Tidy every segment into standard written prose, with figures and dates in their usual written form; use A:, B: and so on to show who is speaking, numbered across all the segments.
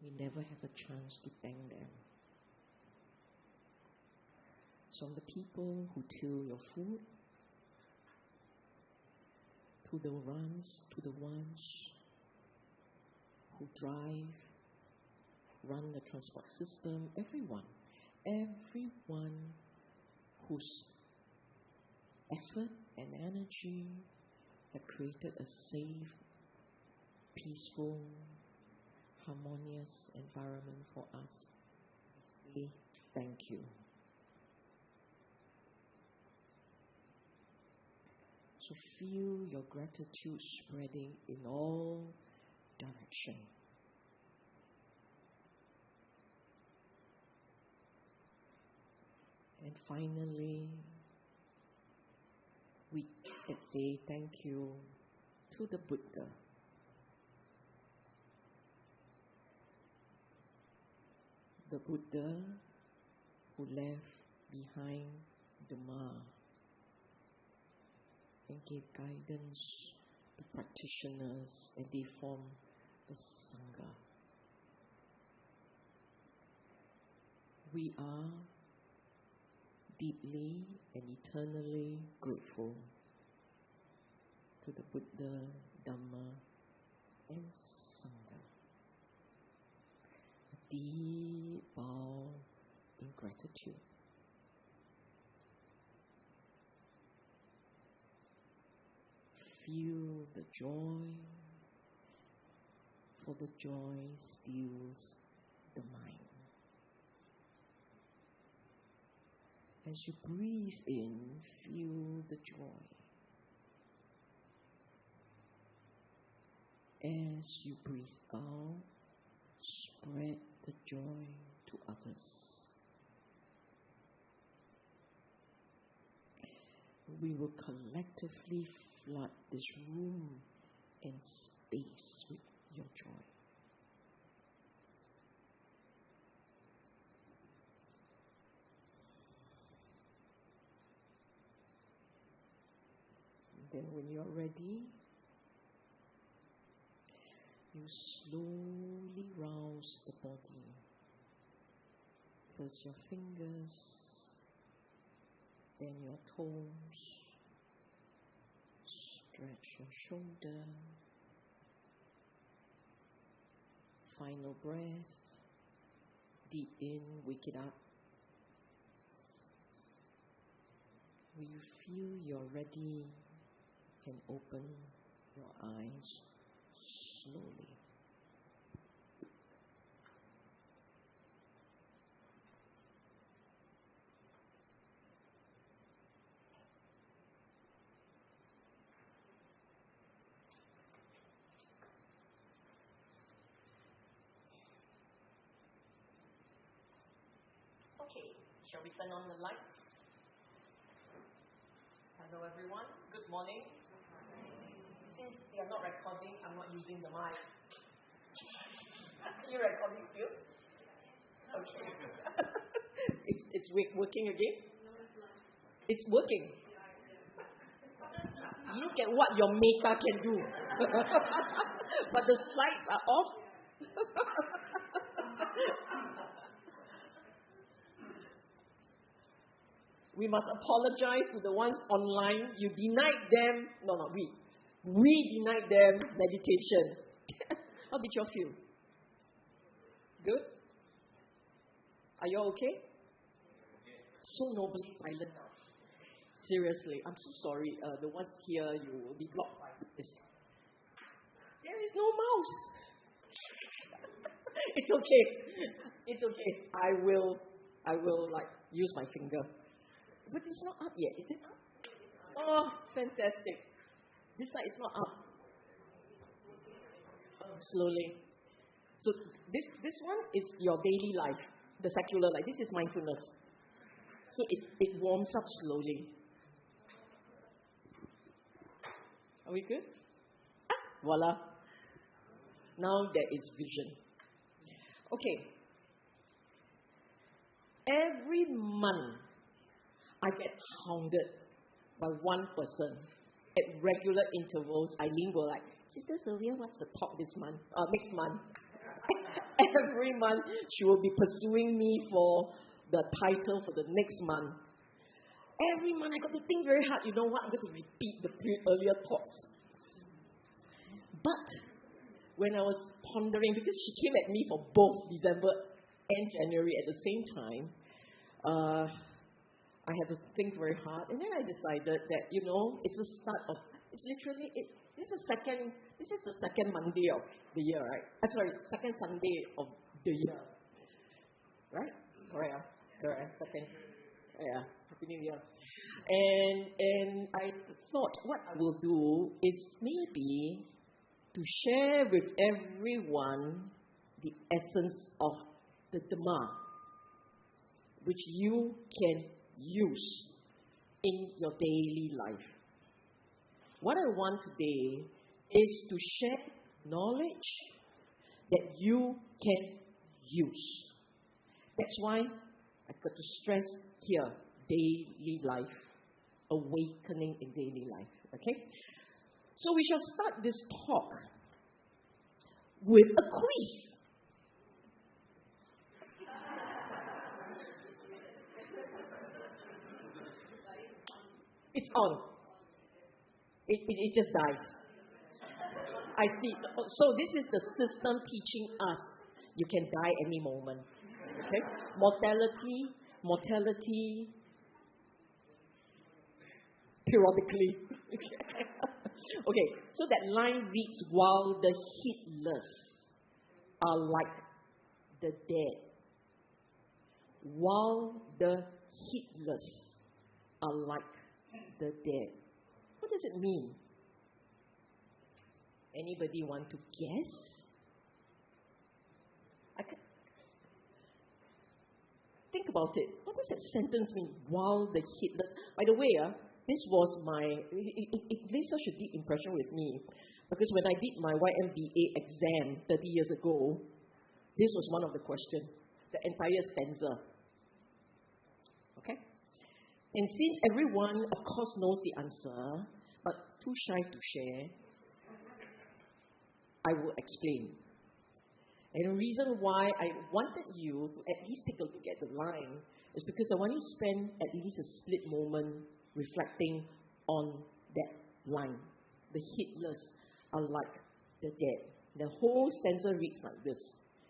A: we never have a chance to thank them. From the people who till your food, to the ones who drive, run the transport system, everyone whose effort and energy have created a safe, peaceful, harmonious environment for us. We say thank you. So feel your gratitude spreading in all directions. And finally, we say thank you to the Buddha. The Buddha who left behind Dhamma and gave guidance to practitioners, and they form the Sangha. We are deeply and eternally grateful to the Buddha, Dhamma, and Sangha. A deep bow in gratitude. Feel the joy, for the joy steals the mind. As you breathe in, feel the joy. As you breathe out, spread the joy to others. We will collectively flood this room and space with your joy. Then when you are ready, you slowly rouse the body. First your fingers, then your toes. Stretch your shoulder. Final breath. Deep in, wake it up. When you feel you're ready, you can open your eyes slowly. Okay, shall we turn on the lights? Hello everyone, good morning. Since they are not recording, I'm not using the mic. Are you recording still? Okay. It's working again? It's working. Look at what your maker can do. But the slides are off. We must apologize to the ones online. You denied them. We denied them meditation. How did you feel? Good? Are you okay? So nobly silent now. Seriously, I'm so sorry. The ones here, you will be blocked by this. There is no mouse. It's okay. It's okay. I will use my finger. But it's not up yet. Is it up? Oh, fantastic. This side is not up. Slowly. So this one is your daily life, the secular life. This is mindfulness. So it warms up slowly. Are we good? Voila. Now there is vision. Okay. Every month, I get hounded by one person at regular intervals. Aleem will like, Sister Sylvia, what's the talk this month? Next month. And every month she will be pursuing me for the title for the next month. Every month I got to think very hard. You know what? I'm going to repeat the earlier thoughts. But when I was pondering, because she came at me for both December and January at the same time, I had to think very hard. And then I decided that, it's the start of, it's literally, this is the second Monday of the year, right? Second Sunday of the year. Right? Correct. Correct. Second. Yeah. Happy New Year. And I thought what I will do is maybe to share with everyone the essence of the Dhamma, which you can use in your daily life. What I want today is to share knowledge that you can use. That's why I got to stress here, daily life, awakening in daily life. Okay? So we shall start this talk with a quiz. It's on. It just dies. I see. So this is the system teaching us you can die any moment. Okay? Mortality, periodically. Okay, so that line reads, while the heedless are like the dead. While the heedless are like the dead. What does it mean? Anybody want to guess? Think about it. What does that sentence mean? While the heedless. By the way, this was it laid such a deep impression with me because when I did my YMBA exam 30 years ago, this was one of the questions, the entire stanza. Okay? And since everyone, of course, knows the answer, but too shy to share, I will explain. And the reason why I wanted you to at least take a look at the line is because I want you to spend at least a split moment reflecting on that line. The heedless are like the dead. The whole stanza reads like this.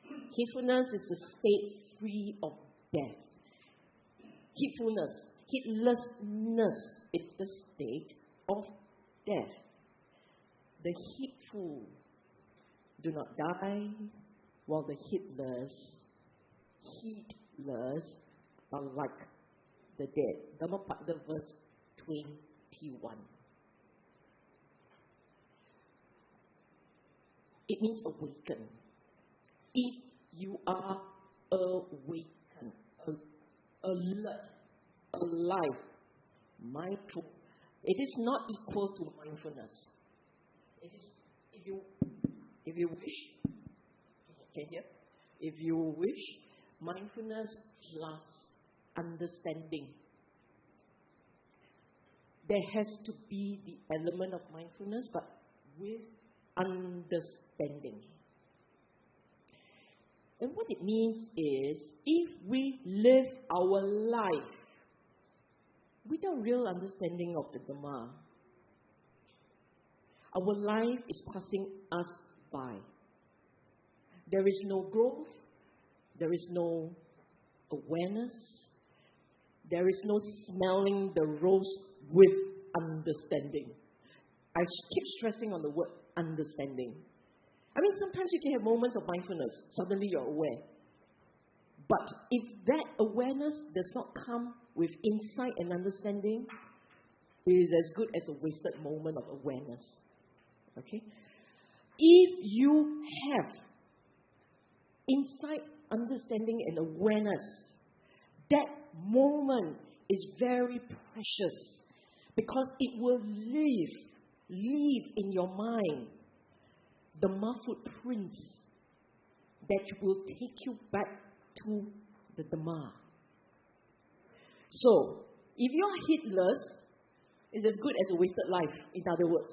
A: Heedfulness is a state free of death. Heedlessness is the state of death. The heedful do not die, while the heedless are like the dead. Dhammapada verse 21. It means awaken. If you are awakened, alert, alive, mindful, it is not equal to mindfulness. It is, if you wish, can you hear? If you wish, mindfulness plus understanding. There has to be the element of mindfulness, but with understanding. And what it means is, if we live our life without real understanding of the Dhamma, our life is passing us by. There is no growth, there is no awareness, there is no smelling the rose with understanding. I keep stressing on the word understanding. I mean, sometimes you can have moments of mindfulness, suddenly you're aware. But if that awareness does not come with insight and understanding, it is as good as a wasted moment of awareness. Okay? If you have insight, understanding, and awareness, that moment is very precious because it will leave in your mind Dhamma footprints that will take you back to the Dhamma. So, if you're heedless, it's as good as a wasted life. In other words,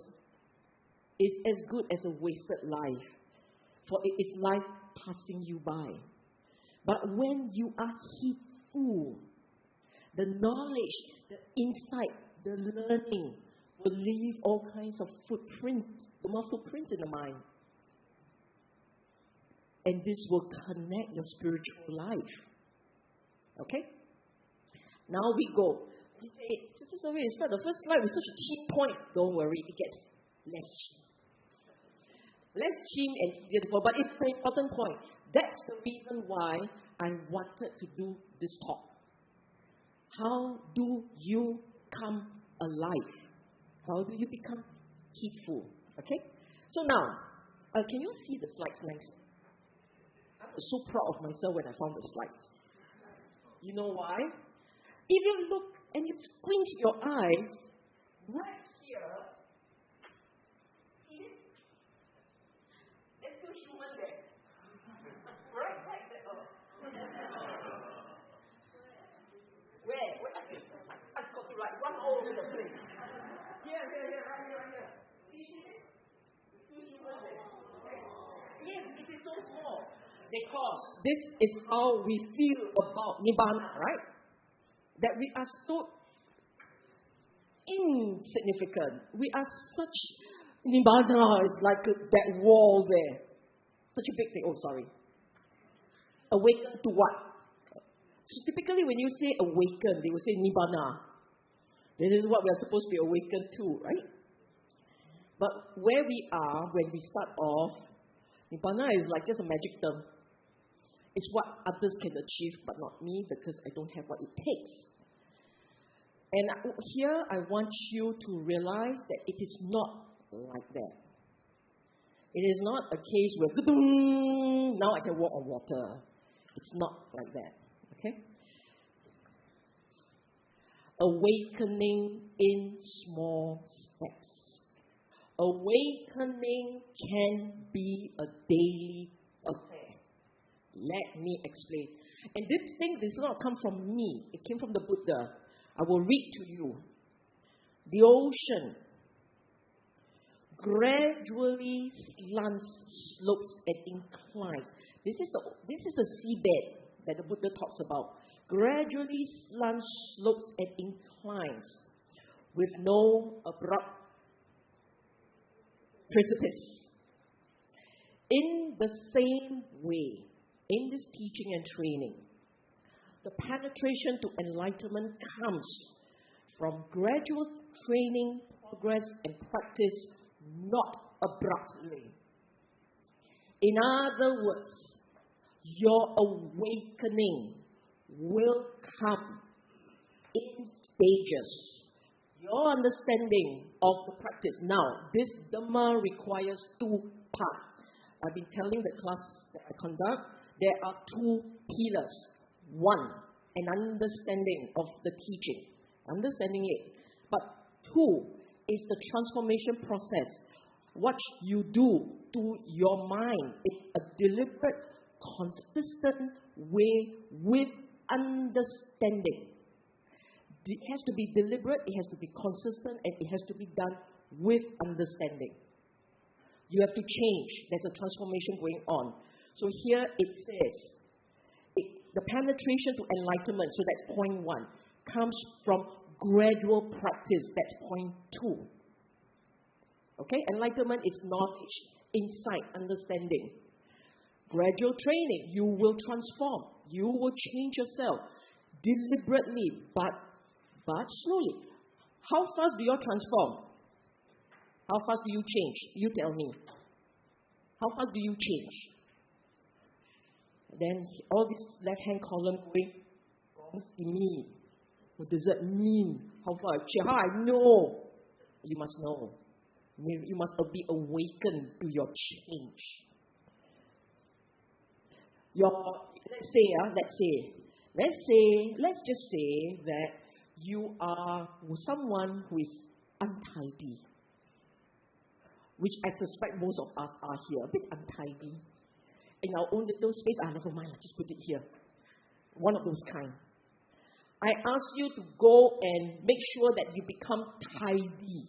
A: it's as good as a wasted life. for it is life passing you by. But when you are heedful, the knowledge, the insight, the learning will leave all kinds of footprints, the more footprints in the mind. And this will connect your spiritual life. Okay? Now we go. You say, Sister Sylvia, you start the first slide with such a cheap point. Don't worry, it gets less cheap. Less cheap and beautiful, but it's an important point. That's the reason why I wanted to do this talk. How do you come alive? How do you become heedful? Okay? So now, can you see the slides next? I was so proud of myself when I found the slides. You know why? If you look and you squint your eyes, right here, see it? There's two human there. Right there. Oh. Where? I've got to write one all over the place. Here, right here. See it? Two human there. Okay? Yes, it is so small. Because this is how we feel about Nibbana, right? That we are so insignificant. We are such, Nibbana is like that wall there. Such a big thing. Oh, sorry. Awaken to what? So typically when you say awaken, they will say Nibbana. This is what we are supposed to be awakened to, right? But where we are, when we start off, Nibbana is like just a magic term. It's what others can achieve, but not me, because I don't have what it takes. And here I want you to realize that it is not like that. It is not a case where, now I can walk on water. It's not like that. Okay? Awakening in small steps. Awakening can be a daily affair. Let me explain. And this thing does not come from me. It came from the Buddha. I will read to you. The ocean gradually slants, slopes, and inclines. This is the seabed that the Buddha talks about. Gradually slants, slopes, and inclines with no abrupt precipice. In the same way, in this teaching and training, the penetration to enlightenment comes from gradual training, progress, and practice, not abruptly. In other words, your awakening will come in stages. Your understanding of the practice. Now, this Dhamma requires two parts. I've been telling the class that I conduct, there are two pillars. One, an understanding of the teaching, understanding it. But two is the transformation process. What you do to your mind is a deliberate, consistent way with understanding. It has to be deliberate, it has to be consistent, and it has to be done with understanding. You have to change. There's a transformation going on. So here it says, the penetration to enlightenment, so that's point one, comes from gradual practice. That's point two. Okay? Enlightenment is knowledge, insight, understanding. Gradual training, you will transform. You will change yourself deliberately, but slowly. How fast do you transform? How fast do you change? You tell me. How fast do you change? Then all this left-hand column going, what does it mean? What does that mean? How far? How I know? You must know. You must be awakened to your change. Let's just say that you are someone who is untidy, which I suspect most of us are here, a bit untidy. In our own little space, never mind, I'll just put it here. One of those kind. I ask you to go and make sure that you become tidy.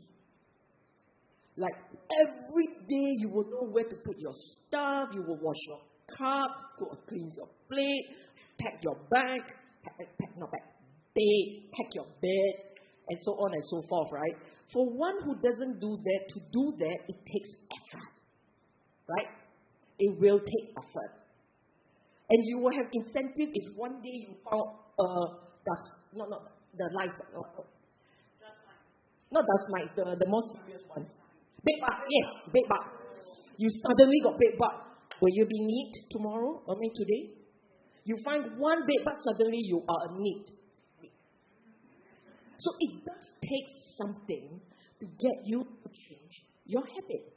A: Like every day you will know where to put your stuff, you will wash your cup, go and clean your plate, pack your bag, pack your bed, and so on and so forth, right? For one who doesn't do that, to do that, it takes effort, right? It will take effort. And you will have incentive if one day you found the lice, not dust mites, the more serious ones. Bed bug, yes, bed bug. You suddenly got bed bug. Will you be neat tomorrow? Today? You find one bed bug, suddenly you are a neat. So it does take something to get you to change your habit.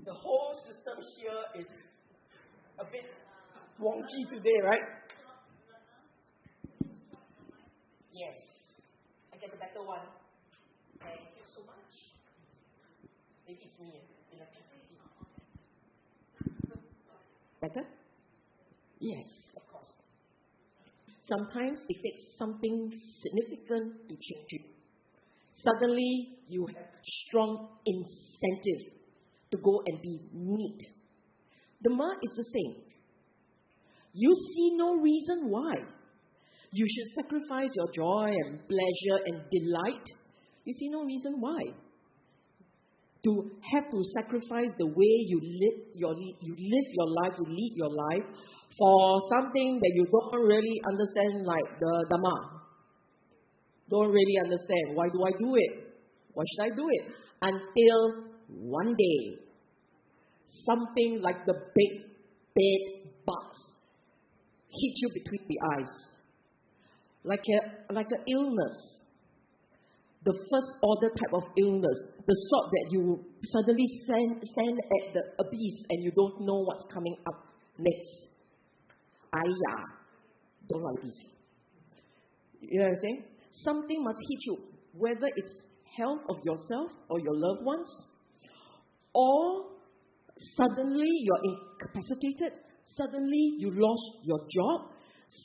A: The whole system here is a bit wonky today, right? Yes. I get a better one. Thank you so much. Maybe it's me. Better? Yes, of course. Sometimes it takes something significant to change you. Suddenly, you have strong incentive to go and be neat. Dhamma is the same. You see no reason why you should sacrifice your joy and pleasure and delight. You see no reason why. To have to sacrifice the way you live your life, you lead your life for something that you don't really understand, like the Dhamma. Don't really understand. Why do I do it? Why should I do it? Until one day, something like the big bed bugs hit you between the eyes. Like an illness. The first order type of illness, the sort that you suddenly stand at the abyss and you don't know what's coming up next. Don't like this. You know what I'm saying? Something must hit you, whether it's health of yourself or your loved ones, or suddenly you're incapacitated, suddenly you lost your job,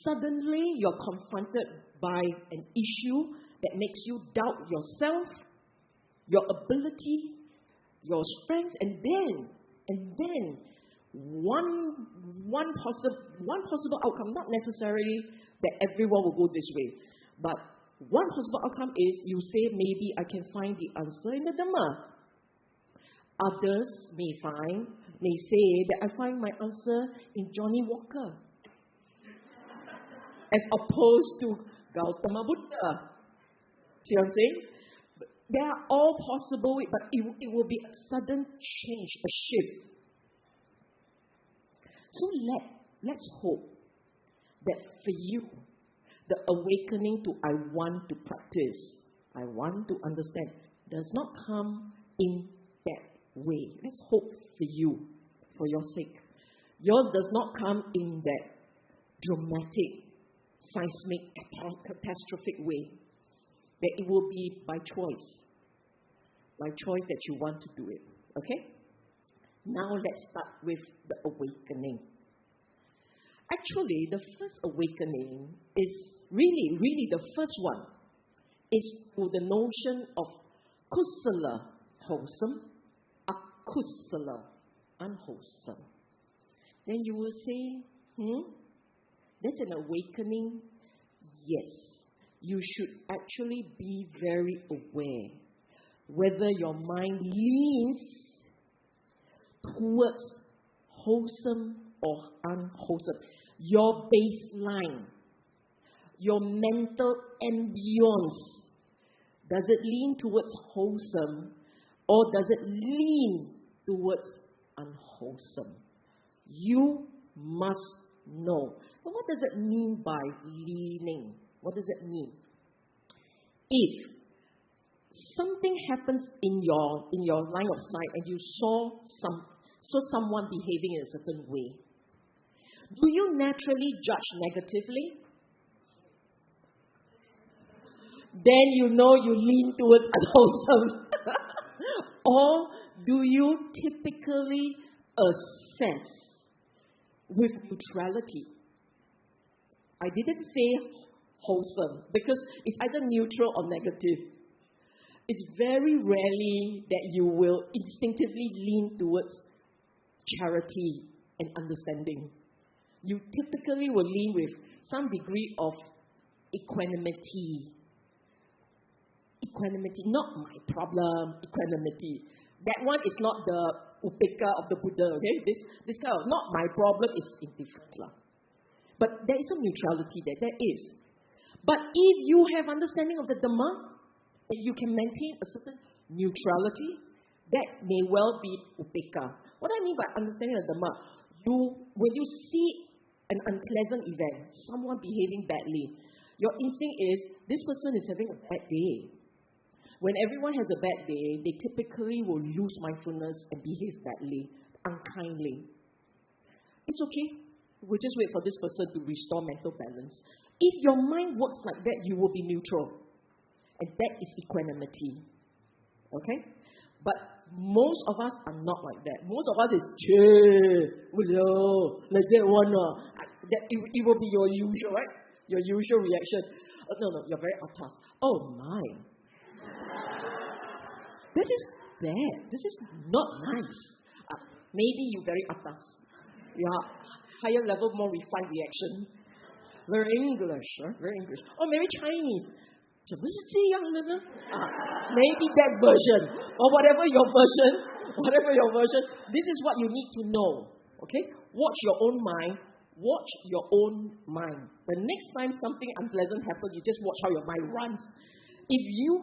A: suddenly you're confronted by an issue that makes you doubt yourself, your ability, your strengths, and then one possible outcome, not necessarily that everyone will go this way, but one possible outcome is you say, maybe I can find the answer in the Dhamma. Others may say that I find my answer in Johnny Walker, as opposed to Gautama Buddha. See what I'm saying? They are all possible, but it will be a sudden change, a shift. So let's hope that for you, the awakening to I want to practice, I want to understand, does not come in that way. Let's hope for you, for your sake. Yours does not come in that dramatic, seismic, catastrophic way. That it will be by choice that you want to do it. Okay? Now let's start with the awakening. Actually, the first awakening is really the first one is to the notion of kusala, wholesome, akusala, unwholesome. Then you will say, that's an awakening? Yes. You should actually be very aware whether your mind leans towards wholesome or unwholesome. Your baseline, your mental ambience, does it lean towards wholesome or does it lean towards unwholesome? You must know. But what does it mean by leaning? What does it mean? If something happens in your line of sight and you saw someone behaving in a certain way, do you naturally judge negatively? Then you know you lean towards unwholesome. Or do you typically assess with neutrality? I didn't say wholesome because it's either neutral or negative. it's very rarely that you will instinctively lean towards charity and understanding. You typically will lean with some degree of equanimity. Equanimity, not my problem, equanimity. That one is not the 𝐸𝐵𝐾𝐻 of the Buddha, okay? This kind of, not my problem, is indifference. But there is some neutrality there, there is. But if you have understanding of the Dhamma, and you can maintain a certain neutrality, that may well be 𝐸𝐵𝐾𝐻. What I mean by understanding the Dhamma, when you see an unpleasant event, someone behaving badly, your instinct is, this person is having a bad day. When everyone has a bad day, they typically will lose mindfulness and behave badly, unkindly. It's okay. We'll just wait for this person to restore mental balance. If your mind works like that, you will be neutral. And that is equanimity. Okay? But most of us are not like that. Most of us is, like that one. It will be your usual, right? Your usual reaction. No, you're very atas. Oh my. That is bad. This is not nice. Maybe you're very atas. Yeah, higher level, more refined reaction. Very English, huh? Very English. Or maybe Chinese. Maybe that version. Or whatever your version. This is what you need to know. Okay? Watch your own mind. Watch your own mind. The next time something unpleasant happens, you just watch how your mind runs. If you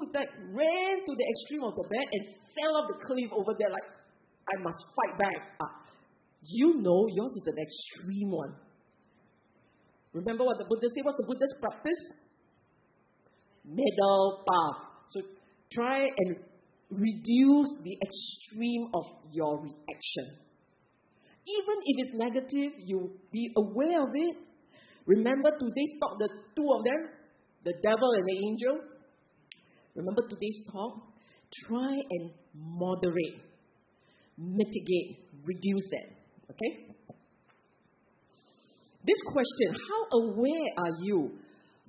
A: ran to the extreme of the bed and fell off the cliff over there like, I must fight back. You know yours is an extreme one. Remember what the Buddha said? What's the Buddha's practice? Middle path. So try and reduce the extreme of your reaction. Even if it's negative, you be aware of it. Remember today's talk, the two of them, the devil and the angel. Remember today's talk? Try and moderate, mitigate, reduce it. Okay? This question, how aware are you?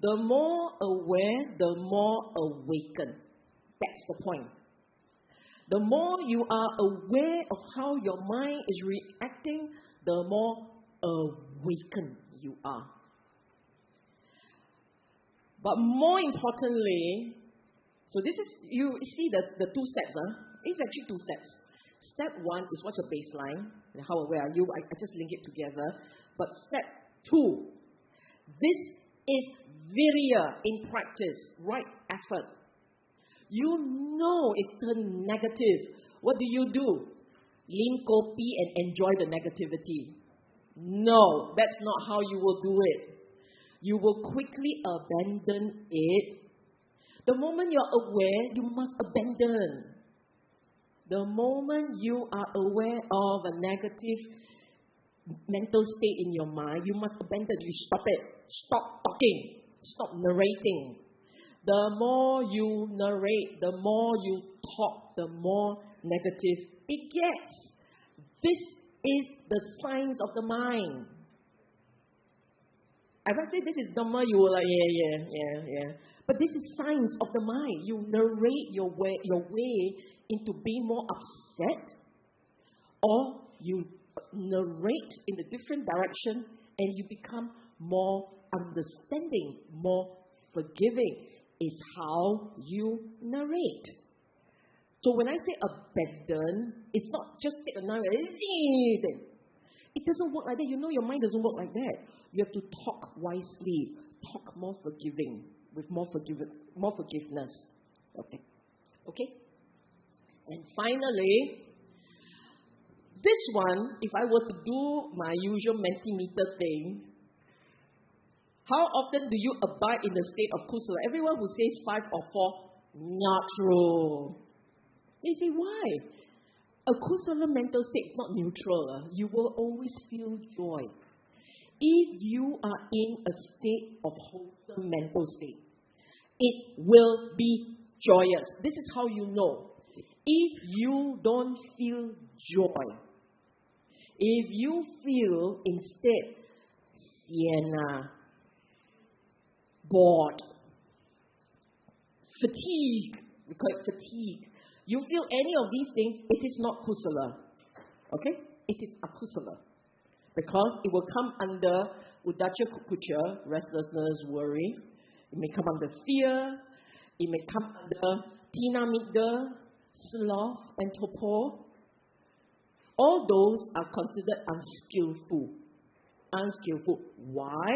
A: The more aware, the more awakened. That's the point. The more you are aware of how your mind is reacting, the more awakened you are. But more importantly, so this is, you see the two steps. It's actually two steps. Step one is what's your baseline? How aware are you? I just link it together. But step two, this is virya in practice, right effort. You know it's turned negative. What do? Lean kopi and enjoy the negativity. No, that's not how you will do it. You will quickly abandon it. The moment you're aware, you must abandon. The moment you are aware of a negative mental state in your mind, you must abandon. You stop it. Stop talking. Stop narrating. The more you narrate, the more you talk, the more negative it gets. This is the science of the mind. If I say this is Dhamma, you will like, yeah. But this is science of the mind. You narrate your way into being more upset, or you narrate in a different direction and you become more understanding, more forgiving, is how you narrate. So when I say abandon, it's not just take a knife and it doesn't work like that. You know your mind doesn't work like that. You have to talk wisely, talk more forgiving, with more forgiveness. Okay? And finally, this one, if I were to do my usual Mentimeter thing, how often do you abide in the state of kusala? Everyone who says 5 or 4, not true. They say, why? A kusala mental state is not neutral. You will always feel joy. If you are in a state of wholesome mental state, it will be joyous. This is how you know. If you don't feel joy, if you feel instead sienna, bored, fatigue, We call it fatigue. You feel any of these things, it is not kusala. Okay? It is akusala. Because it will come under uddhacca kukucha, restlessness, worry. It may come under fear. It may come under tinamigda, sloth, and torpor. All those are considered unskillful. Unskillful. Why?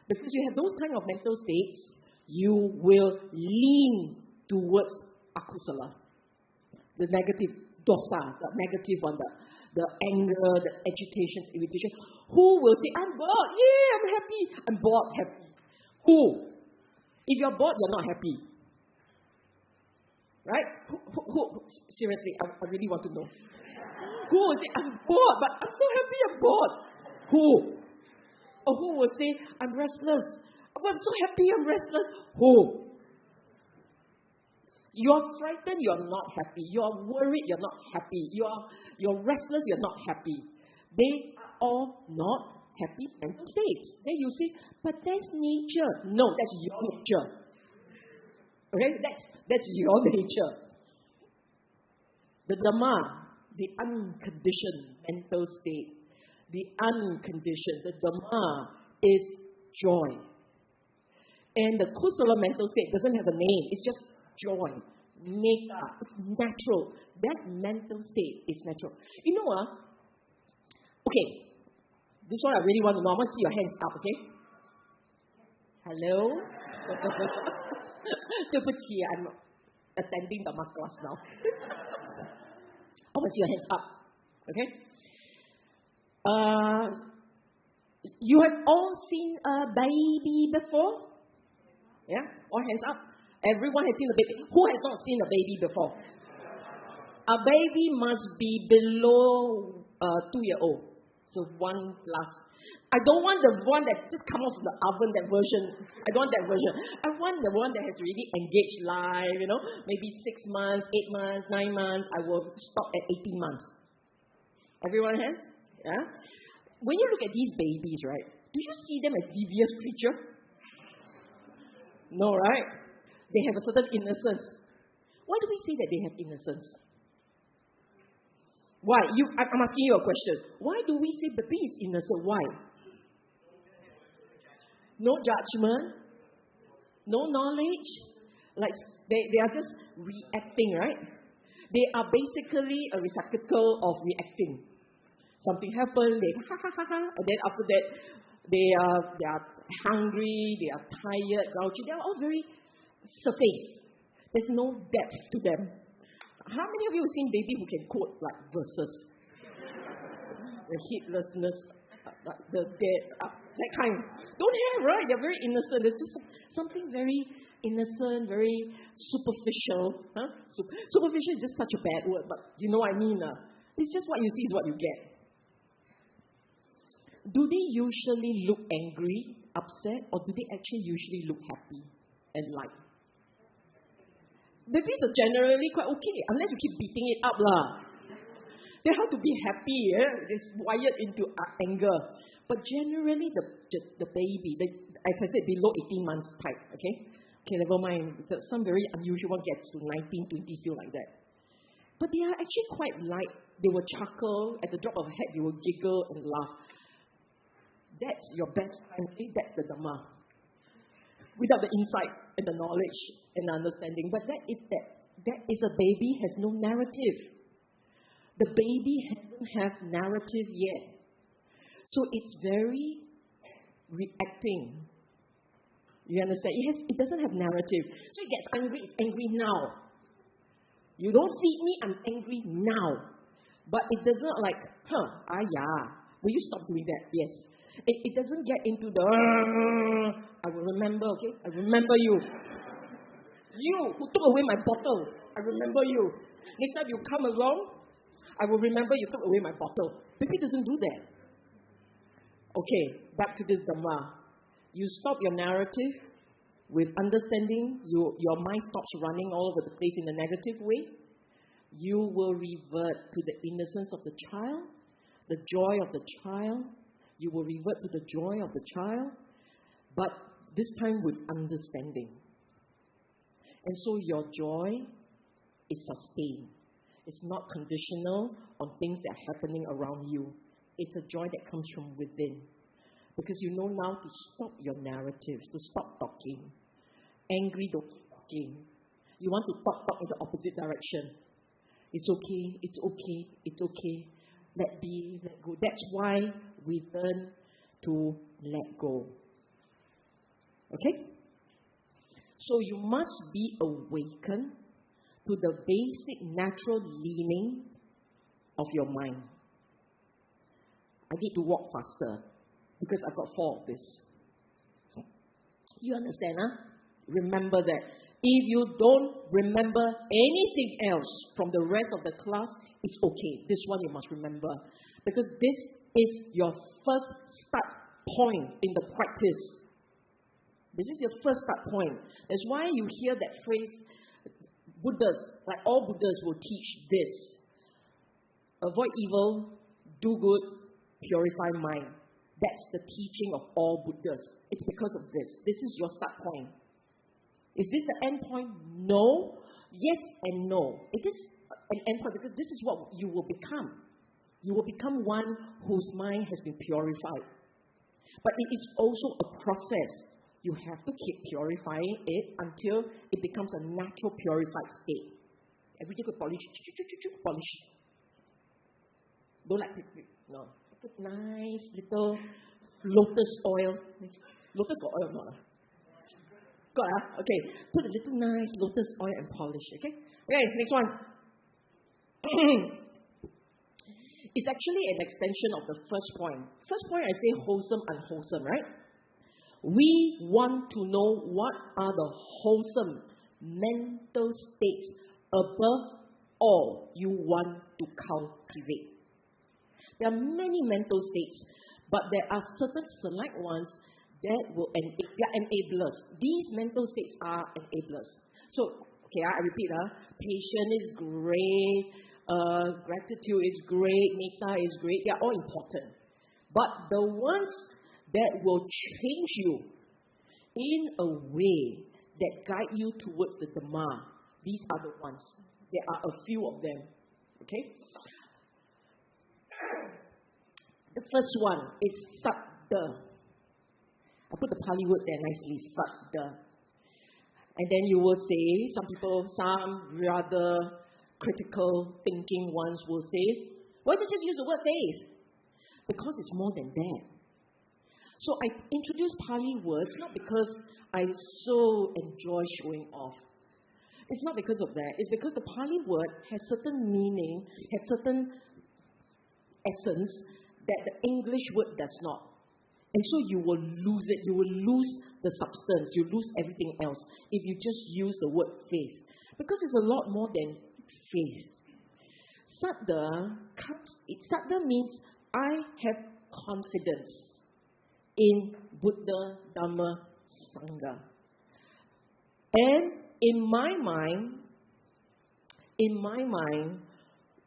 A: Because you have those kind of mental states, you will lean towards akusala. The negative dosa, the negative one, the anger, the agitation, irritation. Who will say, I'm bored, yeah, I'm happy. I'm bored, happy. Who? If you're bored, you're not happy. Right? Who? Seriously, I really want to know. Who will say, I'm bored, but I'm so happy I'm bored? Who? Or who will say, I'm restless. Oh, I'm so happy I'm restless. Who? You're frightened, you're not happy. You're worried, you're not happy. You're restless, you're not happy. They are all not happy mental states. Then you say, but that's nature. No, that's your nature. Okay? That's your nature. The Dhamma, the unconditioned mental state, the unconditioned, the Dhamma is joy. And the kusala mental state doesn't have a name. It's just joy. Metta. It's natural. That mental state is natural. You know what? Okay. This one I really want to know. I want to see your hands up, okay? Hello? 对不起, I'm attending Dhamma class now. I want to see your hands up. Okay? You have all seen a baby before? Yeah? All hands up. Everyone has seen a baby. Who has not seen a baby before? A baby must be below 2-year-old. So 1+. I don't want the one that just comes out from the oven, that version. I don't want that version. I want the one that has really engaged life, maybe 6 months, 8 months, 9 months. I will stop at 18 months. Everyone has? Yeah? When you look at these babies, right, do you see them as devious creatures? No, right? They have a certain innocence. Why do we say that they have innocence? Why? I'm asking you a question. Why do we say baby is innocent? Why? No judgment, no knowledge. Like they are just reacting, right? They are basically a receptacle of reacting. Something happened, they ha ha ha ha, and then after that they are hungry, they are tired, grouchy. They are all very surface. There's no depth to them. How many of you have seen baby who can quote like verses? The heedlessness, the dead, that kind. Don't have, right? They're very innocent. There's just something very innocent, very superficial. Superficial is just such a bad word, but you know what I mean. It's just what you see is what you get. Do they usually look angry, upset, or do they actually usually look happy and light? Babies are generally quite okay, unless you keep beating it up lah. They have to be happy, It's wired into anger. But generally, the baby, as I said, below 18 months type, okay? Okay, never mind. Some very unusual one gets to 19, 20, still like that. But they are actually quite light. They will chuckle. At the drop of a hat, they will giggle and laugh. That's your best time. That's the Dhamma. Without the insight and the knowledge and the understanding. But that is a baby has no narrative. The baby hasn't have narrative yet. So it's very reacting. You understand? It doesn't have narrative. So it gets angry, it's angry now. You don't feed me, I'm angry now. But it doesn't like, will you stop doing that? Yes. It doesn't get into the, I will remember, okay? I remember you. You who took away my bottle, I remember you. Next time you come along, I will remember you took away my bottle. Baby doesn't do that. Okay, back to this Dhamma. You stop your narrative with understanding, your mind stops running all over the place in a negative way. You will revert to the innocence of the child, the joy of the child. You will revert to the joy of the child, but this time with understanding. And so your joy, is sustained. It's not conditional on things that are happening around you. It's a joy that comes from within. Because you know now to stop your narratives, to stop talking. Angry, don't keep talking. You want to talk in the opposite direction. It's okay, it's okay, it's okay. Let be, let go. That's why we learn to let go. Okay? So you must be awakened to the basic natural leaning of your mind. I need to walk faster because I've got 4 of this. You understand, huh? Remember that. If you don't remember anything else from the rest of the class, it's okay. This one you must remember. Because this is your first start point in the practice. This is your first start point. That's why you hear that phrase, Buddhists, like all Buddhists will teach this. Avoid evil, do good, purify mind. That's the teaching of all Buddhists. It's because of this. This is your start point. Is this the end point? No. Yes and no. It is an end point because this is what you will become. You will become one whose mind has been purified. But it is also a process. You have to keep purifying it until it becomes a natural purified state. Every day you polish. Don't like no. Put nice little lotus oil. Lotus or oil not? Got okay. Put a little nice lotus oil and polish. Okay. Okay. Next one. It's actually an extension of the first point. First point I say wholesome, unwholesome, right? We want to know what are the wholesome mental states above all you want to cultivate. There are many mental states, but there are certain select ones that will enablers. These mental states are enablers. So, okay, I repeat, patience is great, gratitude is great, metta is great, they are all important. But the ones that will change you in a way that guide you towards the Dhamma, these are the ones. There are a few of them. Okay? The first one is Saddha. I put the Pali word there nicely, Saddha. And then you will say, some rather critical thinking ones will say, why don't you just use the word faith? Because it's more than that. So I introduced Pali words not because I so enjoy showing off. It's not because of that. It's because the Pali word has certain meaning, has certain essence that the English word does not. And so you will lose it. You will lose the substance. You lose everything else if you just use the word faith. Because it's a lot more than faith. Saddha means I have confidence in Buddha, Dhamma, Sangha. And in my mind,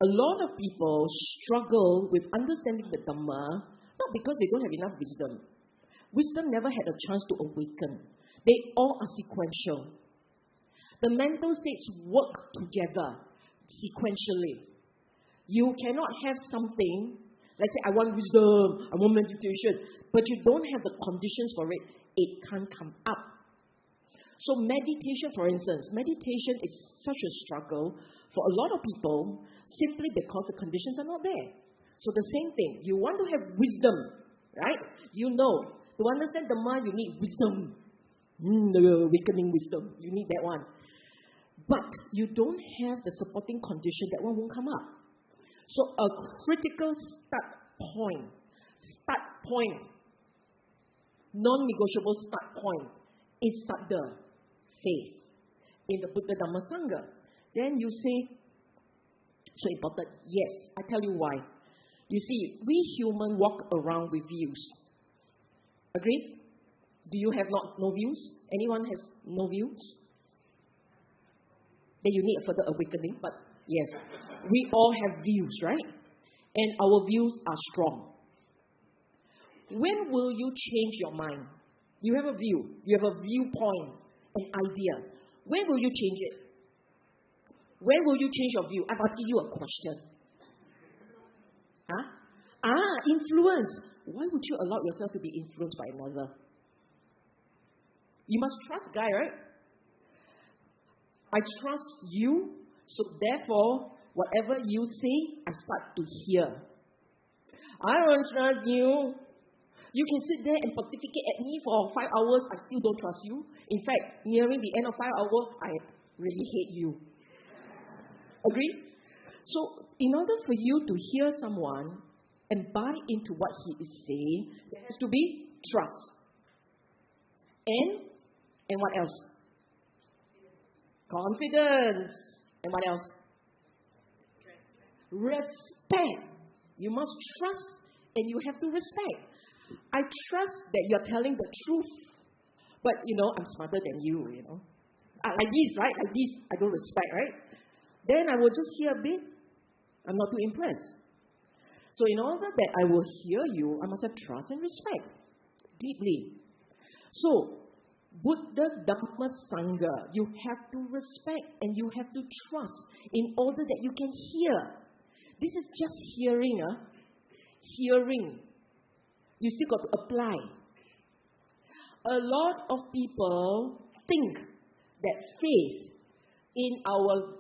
A: a lot of people struggle with understanding the Dhamma, not because they don't have enough wisdom. Wisdom never had a chance to awaken. They all are sequential. The mental states work together sequentially. You cannot have something, let's say I want wisdom, I want meditation, but you don't have the conditions for it, it can't come up. So meditation, for instance, meditation is such a struggle for a lot of people simply because the conditions are not there. So the same thing, you want to have wisdom, right? You know, to understand Dhamma, you need wisdom. The awakening wisdom, you need that one. But you don't have the supporting condition, that one won't come up. So a critical start point, non-negotiable start point is Saddha, faith, in the Buddha Dhamma Sangha. Then you say, so important, yes, I tell you why. You see, we humans walk around with views. Agree? Do you have no views? Anyone has no views? Then you need a further awakening, but yes, we all have views, right? And our views are strong. When will you change your mind? You have a view, you have a viewpoint, an idea. When will you change it? When will you change your view? I'm asking you a question. Influence. Why would you allow yourself to be influenced by another? You must trust guy, right? I trust you, so therefore, whatever you say, I start to hear. I don't trust you. You can sit there and pontificate at me for 5 hours, I still don't trust you. In fact, nearing the end of 5 hours, I really hate you. Agree? So, in order for you to hear someone and buy into what he is saying, there has to be trust. And what else? Confidence. And what else? Respect. You must trust and you have to respect. I trust that you're telling the truth. But, I'm smarter than you, Like this, right? Like this, I don't respect, right? Then I will just hear a bit. I'm not too impressed. So in order that I will hear you, I must have trust and respect. Deeply. So, Buddha, Dhamma, Sangha, you have to respect and you have to trust in order that you can hear. This is just hearing, Hearing. You still got to apply. A lot of people think that faith in our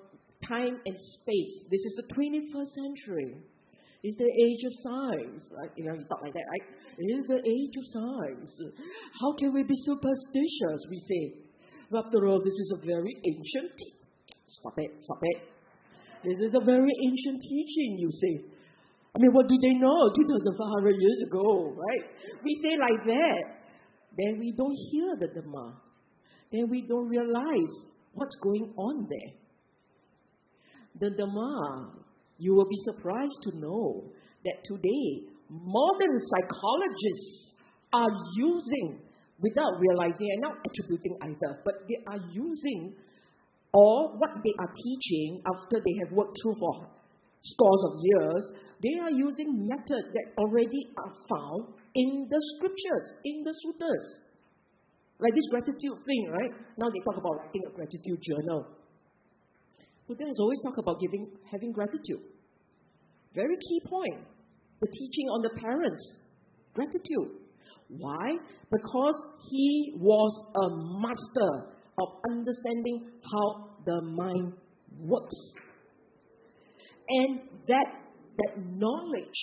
A: time and space, this is the 21st century, is the age of science. You talk like that, right? It is the age of science. How can we be superstitious, we say? After all, this is a very ancient Stop it. This is a very ancient teaching, you say. What do they know 2,500 years ago, right? We say like that. Then we don't hear the Dhamma. Then we don't realize what's going on there. The Dhamma, you will be surprised to know that today, modern psychologists are using, without realizing and not attributing either, but they are using or what they are teaching after they have worked through for scores of years, they are using methods that already are found in the scriptures, in the suttas. Like this gratitude thing, right? Now they talk about writing a gratitude journal. Buddha has always talked about having gratitude. Very key point. The teaching on the parents. Gratitude. Why? Because he was a master of understanding how the mind works. And that knowledge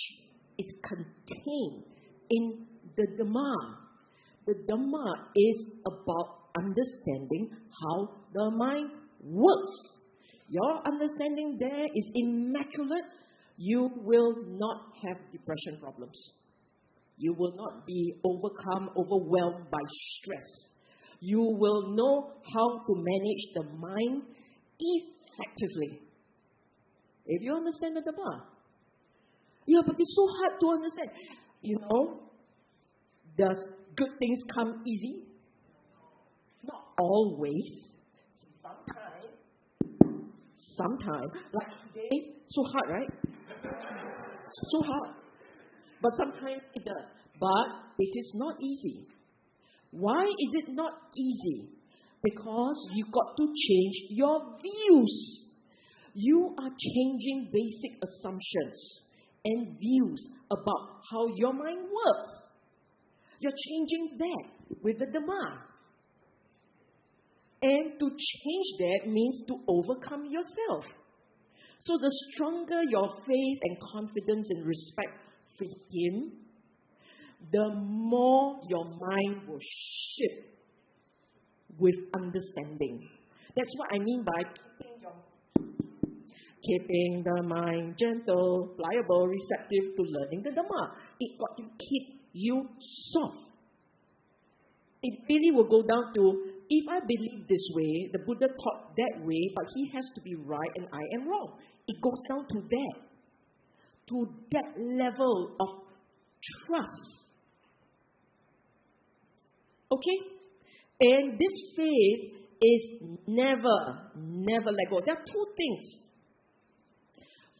A: is contained in the Dhamma. The Dhamma is about understanding how the mind works. Your understanding there is immaculate. You will not have depression problems. You will not be overwhelmed by stress. You will know how to manage the mind effectively. If you understand the Dhamma. Yeah, but it's so hard to understand. Does good things come easy? Not always. Sometimes. Like today, so hard, right? So hard. But sometimes it does. But it is not easy. Why is it not easy? Because you got to change your views. You are changing basic assumptions and views about how your mind works. You're changing that with the Dhamma. And to change that means to overcome yourself. So the stronger your faith and confidence and respect for Him, the more your mind will shift with understanding. That's what I mean by keeping the mind gentle, pliable, receptive to learning the Dhamma. It got to keep you soft. It really will go down to, if I believe this way, the Buddha taught that way, but he has to be right and I am wrong. It goes down to that level of trust. Okay? And this faith is never let go. There are two things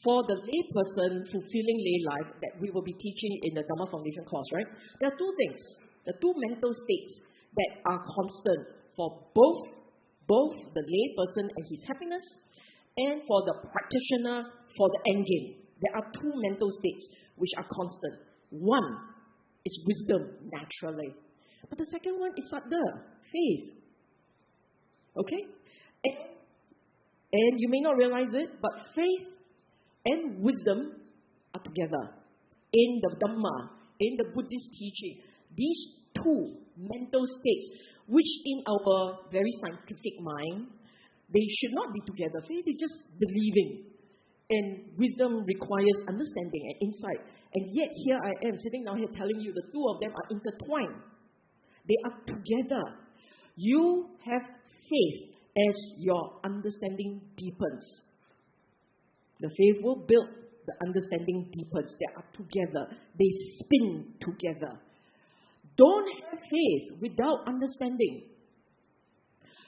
A: for the layperson fulfilling lay life that we will be teaching in the Dhamma Foundation course, right? There are two things, the two mental states that are constant for both the layperson and his happiness and for the practitioner, for the end game. There are two mental states which are constant. One is wisdom, naturally. But the second one is sadda, faith. Okay? And you may not realize it, but faith and wisdom are together. In the Dhamma, in the Buddhist teaching, these two mental states, which in our very scientific mind, they should not be together. Faith is just believing. And wisdom requires understanding and insight. And yet here I am sitting down here telling you the two of them are intertwined. They are together. You have faith as your understanding deepens. The faith will build, the understanding deepens. They are together. They spin together. Don't have faith without understanding.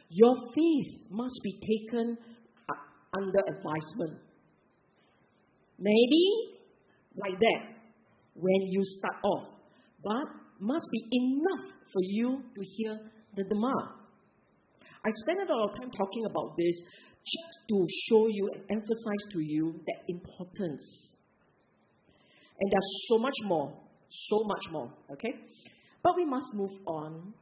A: Your faith must be taken under advisement. Maybe like that when you start off, but must be enough for you to hear the Dhamma. I spent a lot of time talking about this just to show you and emphasize to you that importance. And there's so much more, okay? But we must move on.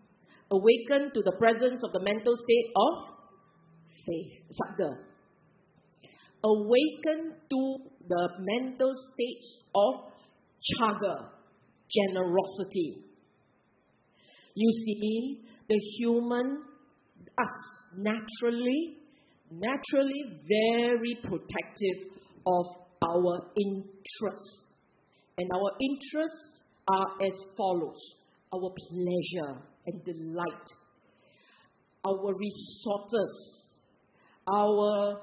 A: Awaken to the presence of the mental state of faith, sadda. Awaken to the mental states of chaga, generosity. You see, the human, us, naturally very protective of our interests. And our interests are as follows. Our pleasure and delight, our resources, our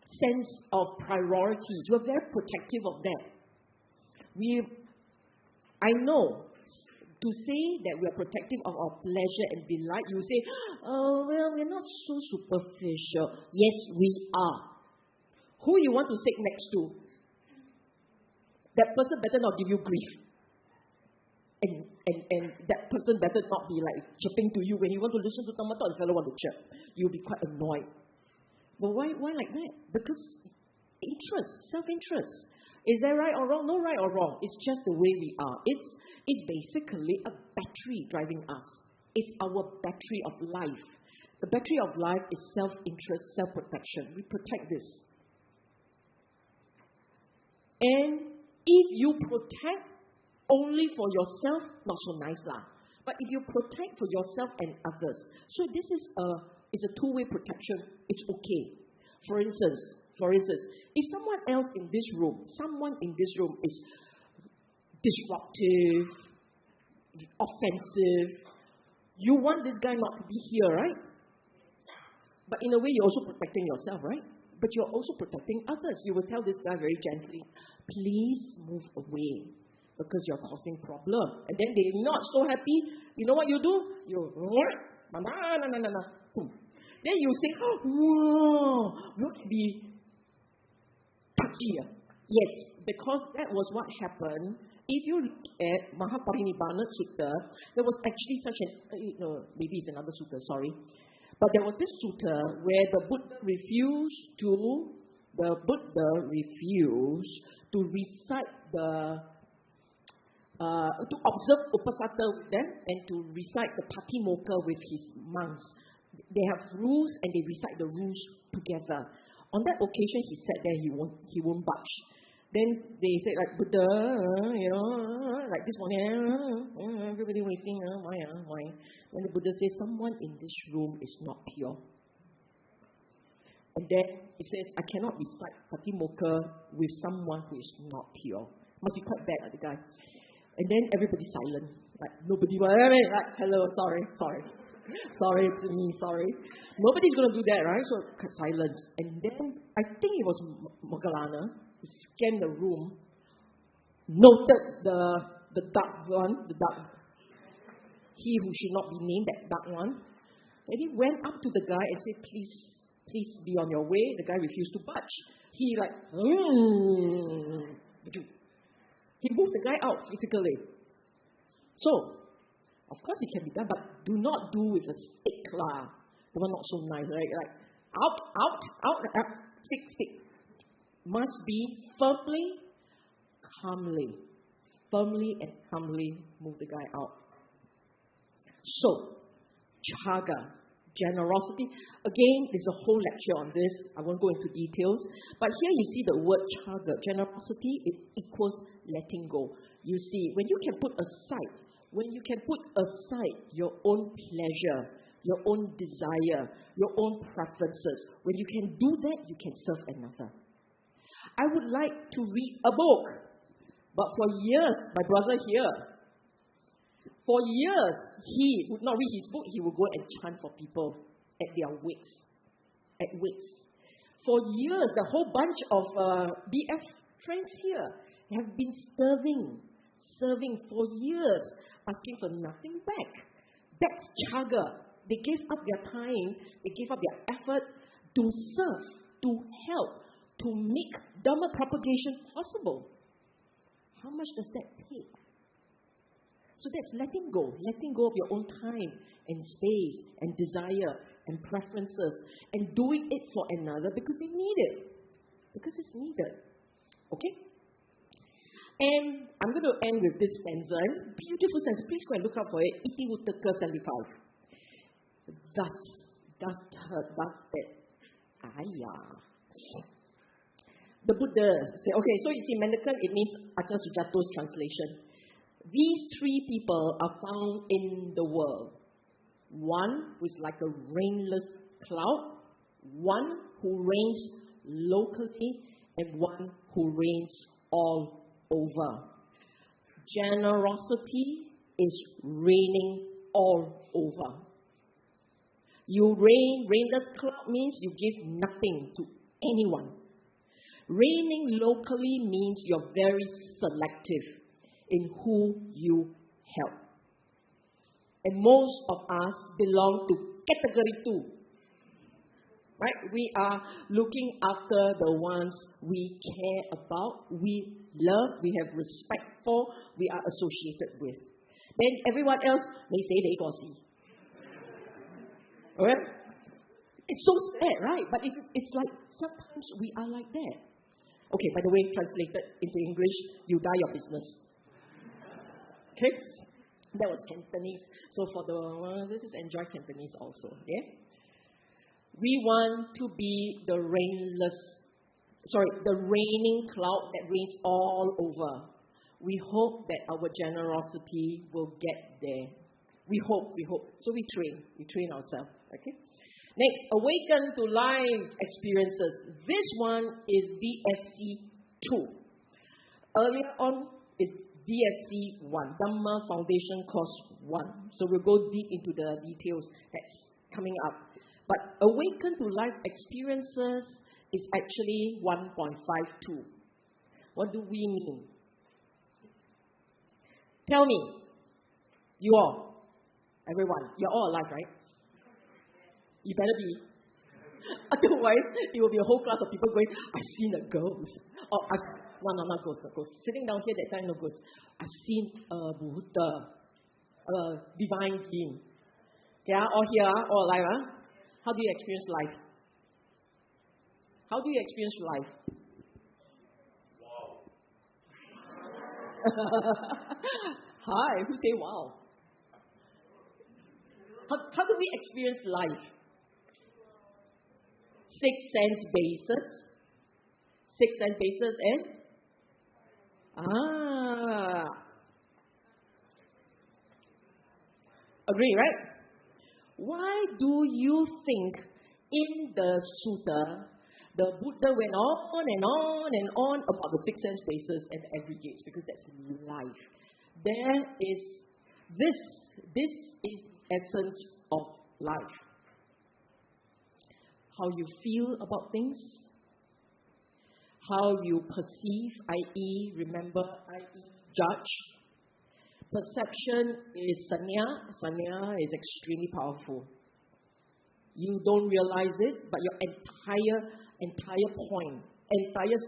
A: sense of priorities. We're very protective of that. I know, to say that we are protective of our pleasure and delight, you say, oh, well, we're not so superficial. Yes, we are. Who you want to sit next to? That person better not give you grief. And that person better not be like chirping to you when you want to listen to Dhamma and the fellow want to chirp. You'll be quite annoyed. But why like that? Because interest, self-interest. Is that right or wrong? No right or wrong. It's just the way we are. It's basically a battery driving us. It's our battery of life. The battery of life is self-interest, self-protection. We protect this. And if you protect only for yourself, not so nice lah. But if you protect for yourself and others, so this is a two-way protection. It's okay. For instance, if someone else in this room is disruptive, offensive, you want this guy not to be here, right? But in a way, you're also protecting yourself, right? But you're also protecting others. You will tell this guy very gently, please move away, because you're causing problem. And then they're not so happy. You know what you do? You then you say, oh, would be touchy. Yes, because that was what happened. If you look at Mahaparinibbana Sutta, there was actually such an, maybe it's another sutta, sorry. But there was this sutta where the Buddha refused to recite to observe Upasata with them and to recite the Patimokkha with his monks. They have rules and they recite the rules together. On that occasion, he sat there, he won't budge. Then they said, like, Buddha, like this one, everybody waiting, why? When the Buddha says, someone in this room is not pure. And then he says, I cannot recite Patimokkha with someone who is not pure. Must be quite bad, the guy. And then everybody's silent. Like, nobody, like, hello, sorry. Sorry, it's me, sorry. Nobody's going to do that, right? So, silence. And then, I think it was Moggallana, who scanned the room, noted the dark one, he who should not be named, that dark one. And he went up to the guy and said, please be on your way. The guy refused to budge. He he moved the guy out physically. So, of course it can be done, but do not do with a stick lah. The one not so nice, right? Like, out, Stick. Must be firmly, and calmly move the guy out. So, chaga, generosity. Again, there's a whole lecture on this. I won't go into details. But here you see the word chaga. Generosity, it equals letting go. You see, when you can put aside your own pleasure, your own desire, your own preferences, when you can do that, you can serve another. I would like to read a book, but for years, my brother here, for years, he would not read his book, he would go and chant for people at their wakes. For years, the whole bunch of BF friends here have been serving for years, asking for nothing back. That's chaga. They gave up their time, they gave up their effort to serve, to help, to make Dhamma propagation possible. How much does that take? So that's letting go of your own time and space and desire and preferences and doing it for another because they need it. Because it's needed. Okay? And I'm going to end with this stanza. It's a beautiful stanza. Please go and look up for it. 𝐸𝐈𝐓𝐇 75. Thus that. The Buddha said, okay, so you see, Mendicant, it means Acharya Sujato's translation. These three people are found in the world. One who is like a rainless cloud, one who reigns locally, and one who reigns all over. Generosity is reigning all over. You reign, rainless cloud means you give nothing to anyone. Reigning locally means you're very selective in who you help. And most of us belong to category 2. Right? We are looking after the ones we care about, we love, we have respect for, we are associated with. Then everyone else may say they got see. Alright? It's so sad, right? But it's like sometimes we are like that. Okay, by the way, translated into English, you die your business. Okay? That was Cantonese. So for this is enjoy Cantonese also. Yeah? We want to be the raining cloud that rains all over. We hope that our generosity will get there. We hope. So we train ourselves. Okay? Next, awaken to life experiences. This one is DSC 2. Earlier on is DSC 1, Dhamma Foundation Course 1. So we'll go deep into the details that's coming up. But awaken to life experiences is actually 1.52. What do we mean? Tell me, you all, everyone, you're all alive, right? You better be. Otherwise, it will be a whole class of people going, I've seen a ghost. Or, not ghost. Sitting down here, that time, no ghost. I've seen a Buddha, a divine being. Yeah, all here, all alive. Huh? How do you experience life? How do you experience life? Wow. Hi, who say wow? How do we experience life? 6 sense bases. 6 sense bases and? Agree, right? Why do you think in the sutta, the Buddha went on and on and on about the 6 sense bases and the aggregates? Because that's life. This is the essence of life. How you feel about things, how you perceive, i.e., remember, i.e., judge. Perception is sanya. Sanya is extremely powerful. You don't realize it, but your entire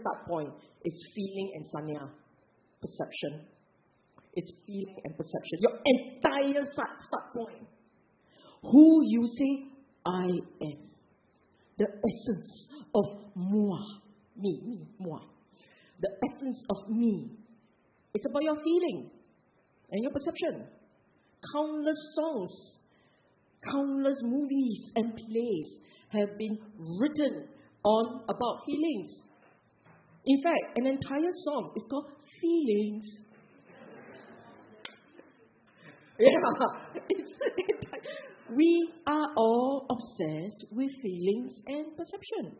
A: start point is feeling and sanya. Perception. It's feeling and perception. Your entire start point. Who you say, I am. the essence of moi. Me, moi. The essence of me. It's about your feeling and your perception. Countless songs, countless movies and plays have been written on about feelings. In fact, an entire song is called Feelings. We are all obsessed with feelings and perception.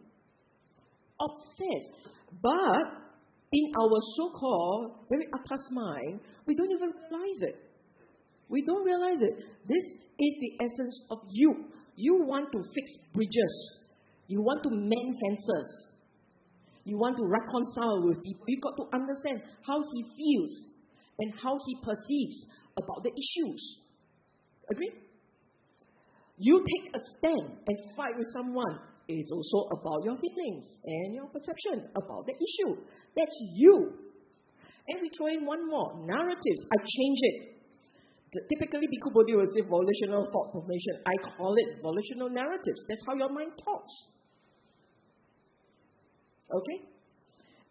A: Obsessed. But in our so-called very atas mind, we don't even realize it. We don't realize it. This is the essence of you. You want to fix bridges. You want to mend fences. You want to reconcile with people. You've got to understand how he feels and how he perceives about the issues. Agree? You take a stand and fight with someone. It's also about your feelings and your perception about the issue. That's you. And we throw in one more. Narratives. I change it. Typically, Bhikkhu Bodhi will say volitional thought formation. I call it volitional narratives. That's how your mind talks. Okay?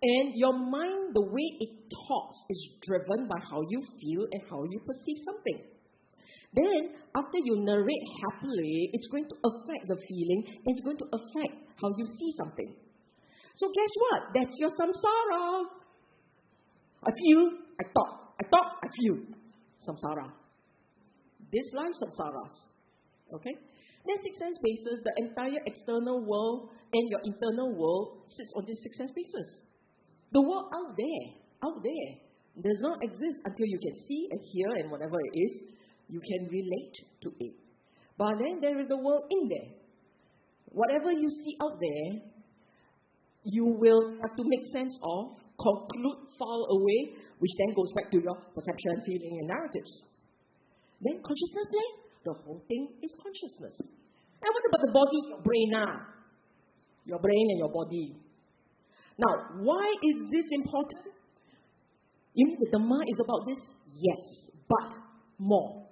A: And your mind, the way it talks, is driven by how you feel and how you perceive something. Then, after you narrate happily, it's going to affect the feeling and it's going to affect how you see something. So guess what? That's your samsara. I feel, I thought, I feel. Samsara. This life samsaras. Okay? Then six sense bases, the entire external world and your internal world sits on this six sense bases. The world out there, does not exist until you can see and hear and whatever it is, you can relate to it. But then there is the world in there. Whatever you see out there, you will have to make sense of, conclude, file away, which then goes back to your perception, feeling, and narratives. Then consciousness there, the whole thing is consciousness. And what about the body, your brain now? Your brain and your body. Now, why is this important? You mean the Dhamma is about this? Yes, but more.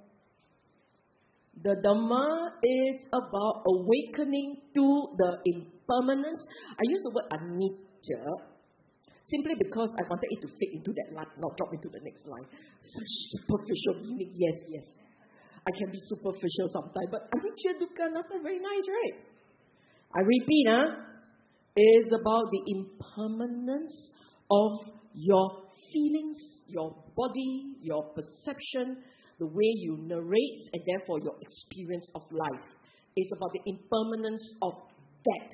A: The Dhamma is about awakening to the impermanence. I use the word anicca simply because I wanted it to fit into that line, not drop into the next line. Such superficial meaning, yes. I can be superficial sometimes, but anicca, dukkha, anatta, very nice, right? I repeat, is about the impermanence of your feelings, your body, your perception, the way you narrate, and therefore your experience of life. It's about the impermanence of that.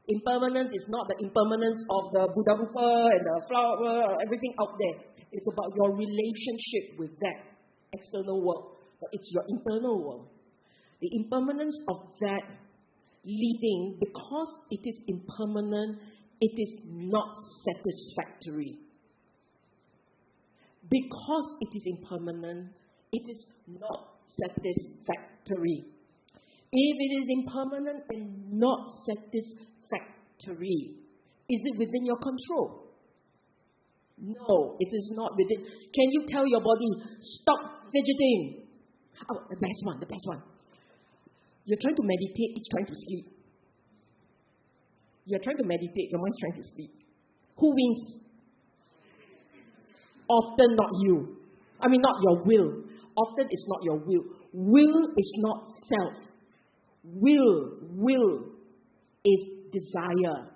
A: Impermanence is not the impermanence of the Buddha Rupa and the flower, everything out there. It's about your relationship with that external world. But it's your internal world. The impermanence of that leading, because it is impermanent, it is not satisfactory. Because it is impermanent, it is not satisfactory. If it is impermanent and not satisfactory, is it within your control? No, it is not within. Can you tell your body, stop fidgeting? Oh, the best one. You're trying to meditate, it's trying to sleep. You're trying to meditate, your mind's trying to sleep. Who wins? Often not you. I mean, not your will. Often it's not your will. Will is not self. Will is desire.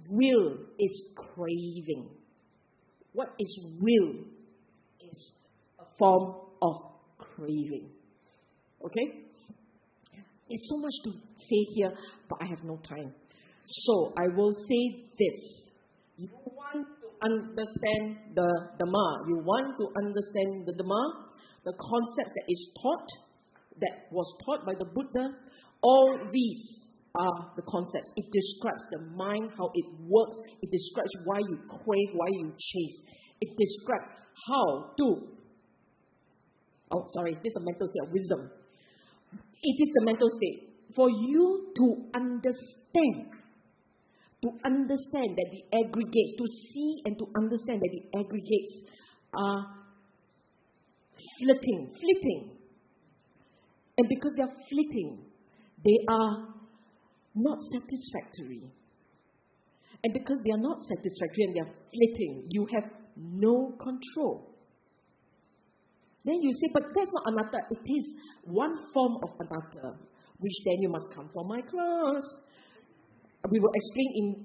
A: Will is craving. What is will? Is a form of craving. Okay? There's so much to say here, but I have no time. So I will say this. You want to understand the Dhamma. You want to understand the Dhamma, the concepts that was taught by the Buddha. All these are the concepts. It describes the mind, how it works. It describes why you crave, why you chase. It describes how to. This is a mental state of wisdom. It is a mental state for you to understand that the aggregates, to see and to understand that the aggregates are fleeting. And because they are fleeting, they are not satisfactory. And because they are not satisfactory and they are fleeting, you have no control. Then you say, but that's not anatta. It is one form of anatta, which then you must come for my class. We will explain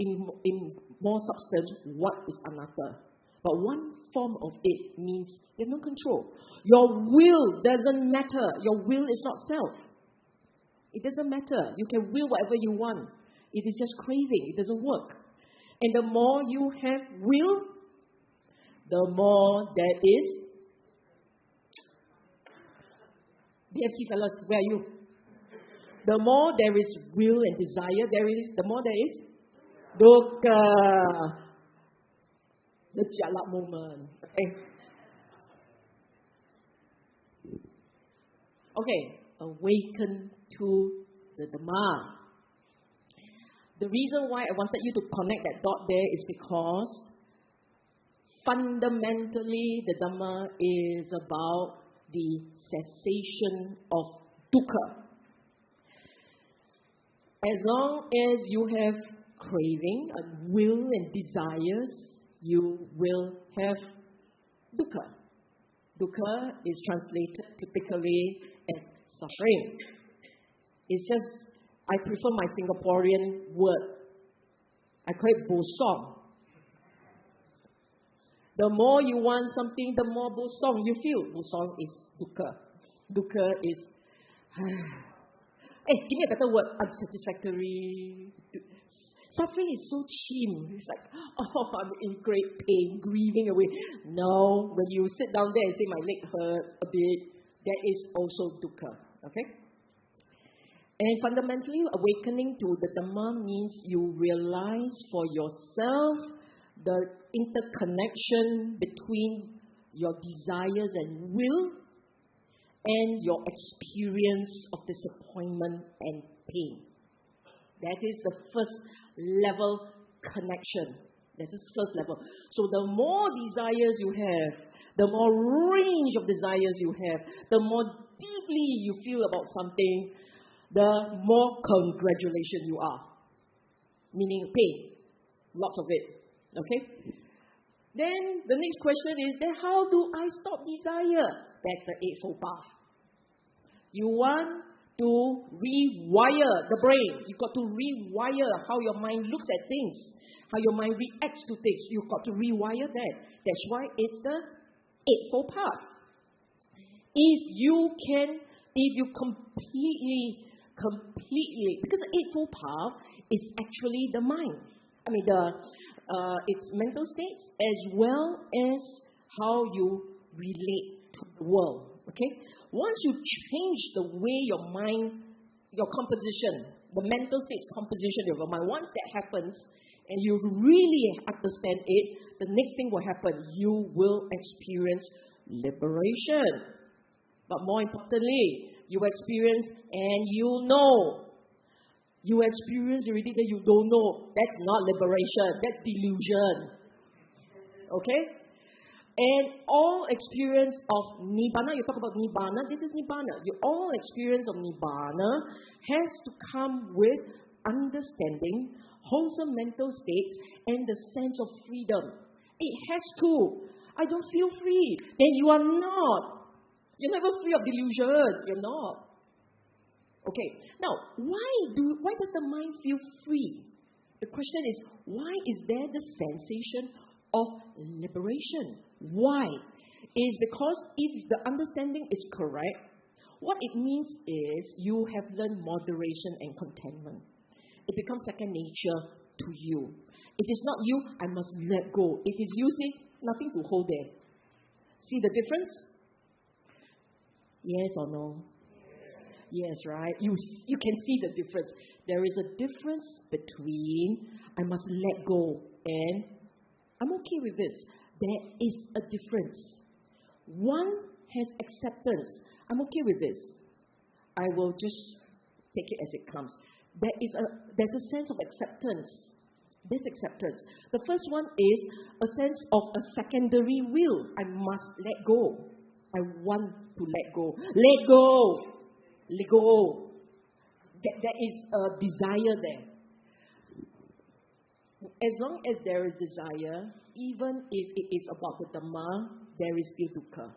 A: in more substance what is anatta. But one form of it means you have no control. Your will doesn't matter. Your will is not self. It doesn't matter. You can will whatever you want. It is just craving. It doesn't work. And the more you have will, the more there is. BFC fellas, where are you? The more there is will and desire, the more there is dukkha. The jalak moment. Okay, awaken to the Dhamma. The reason why I wanted you to connect that dot there is because fundamentally the Dhamma is about the cessation of dukkha. As long as you have craving and will and desires, you will have dukkha. Dukkha is translated typically as suffering. It's just, I prefer my Singaporean word. I call it bosong. The more you want something, the more bosong you feel. Bosong is dukkha. Dukkha is, hey, give me a better word, unsatisfactory. Suffering is so cheap. It's like, oh, I'm in great pain, grieving away. No, when you sit down there and say, my leg hurts a bit, that is also dukkha. Okay? And fundamentally, awakening to the Dhamma means you realize for yourself the interconnection between your desires and will and your experience of disappointment and pain. That is the first level connection. That is first level. So the more desires you have, the more range of desires you have, the more deeply you feel about something, the more congratulation you are. Meaning pain. Lots of it. Okay? Then the next question is, then how do I stop desire? That's the Eightfold Path. You want to rewire the brain. You've got to rewire how your mind looks at things, how your mind reacts to things. You've got to rewire that. That's why it's the Eightfold Path. If you completely, because the Eightfold Path is actually the mind. I mean, its mental states as well as how you relate to the world. Okay? Once you change the way your mind, your composition, the mental states composition of your mind, once that happens and you really understand it, the next thing will happen. You will experience liberation. But more importantly, you experience and you know. You experience already that you don't know. That's not liberation. That's delusion. Okay? And all experience of Nibbana, you talk about Nibbana, this is Nibbana. All experience of Nibbana has to come with understanding, wholesome mental states, and the sense of freedom. It has to. I don't feel free. Then you are not. You're never free of delusion. You're not. Okay, now, why does the mind feel free? The question is, why is there the sensation of liberation? Why? It is because if the understanding is correct, what it means is you have learned moderation and contentment. It becomes second nature to you. It is not you, I must let go. It is you see, nothing to hold there. See the difference? Yes or no? Yes, right? You can see the difference. There is a difference between I must let go and I'm okay with this. There is a difference. One has acceptance. I'm okay with this. I will just take it as it comes. There's a sense of acceptance. This acceptance. The first one is a sense of a secondary will. I must let go. I want to let go. Let go. Let go. There is a desire there. As long as there is desire, even if it is about the Dhamma, there is still dukkha.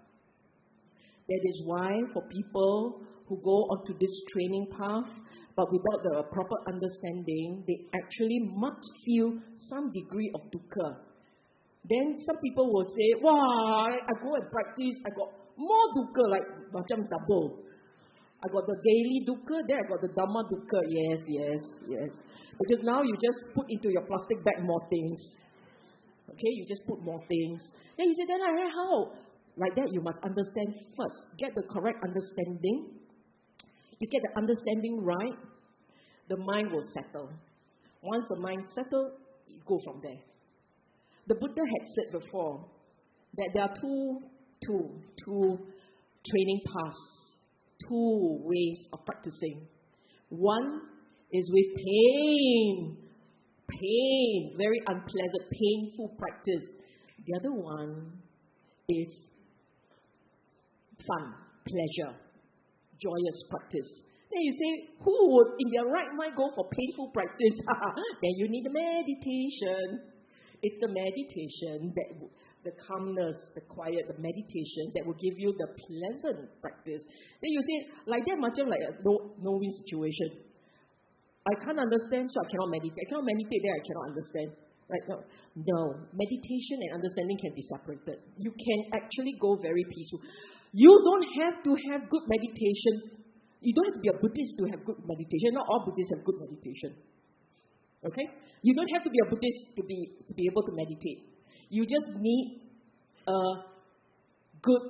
A: That is why for people who go onto this training path, but without the proper understanding, they actually must feel some degree of dukkha. Then some people will say, "Wow, I go and practice, I got more dukkha, like macam double. I got the daily dukkha, then I got the Dhamma dukkha." Yes. Because now you just put into your plastic bag more things. Okay, you just put more things. Then you say, "Then how?" Like that, you must understand first. Get the correct understanding. You get the understanding right, the mind will settle. Once the mind settles, you go from there. The Buddha had said before that there are two training paths, two ways of practicing. One is with pain, very unpleasant, painful practice. The other one is fun, pleasure, joyous practice. Then you say, who would in their right mind go for painful practice? Then you need the meditation. It's the meditation, the calmness, the quiet, the meditation that will give you the pleasant practice. Then you say, like that, much like a no-win situation. I can't understand, so I cannot meditate. I cannot meditate, then I cannot understand. Right? No. Meditation and understanding can be separated. You can actually go very peaceful. You don't have to have good meditation. You don't have to be a Buddhist to have good meditation. Not all Buddhists have good meditation. Okay? You don't have to be a Buddhist to be able to meditate. You just need a good,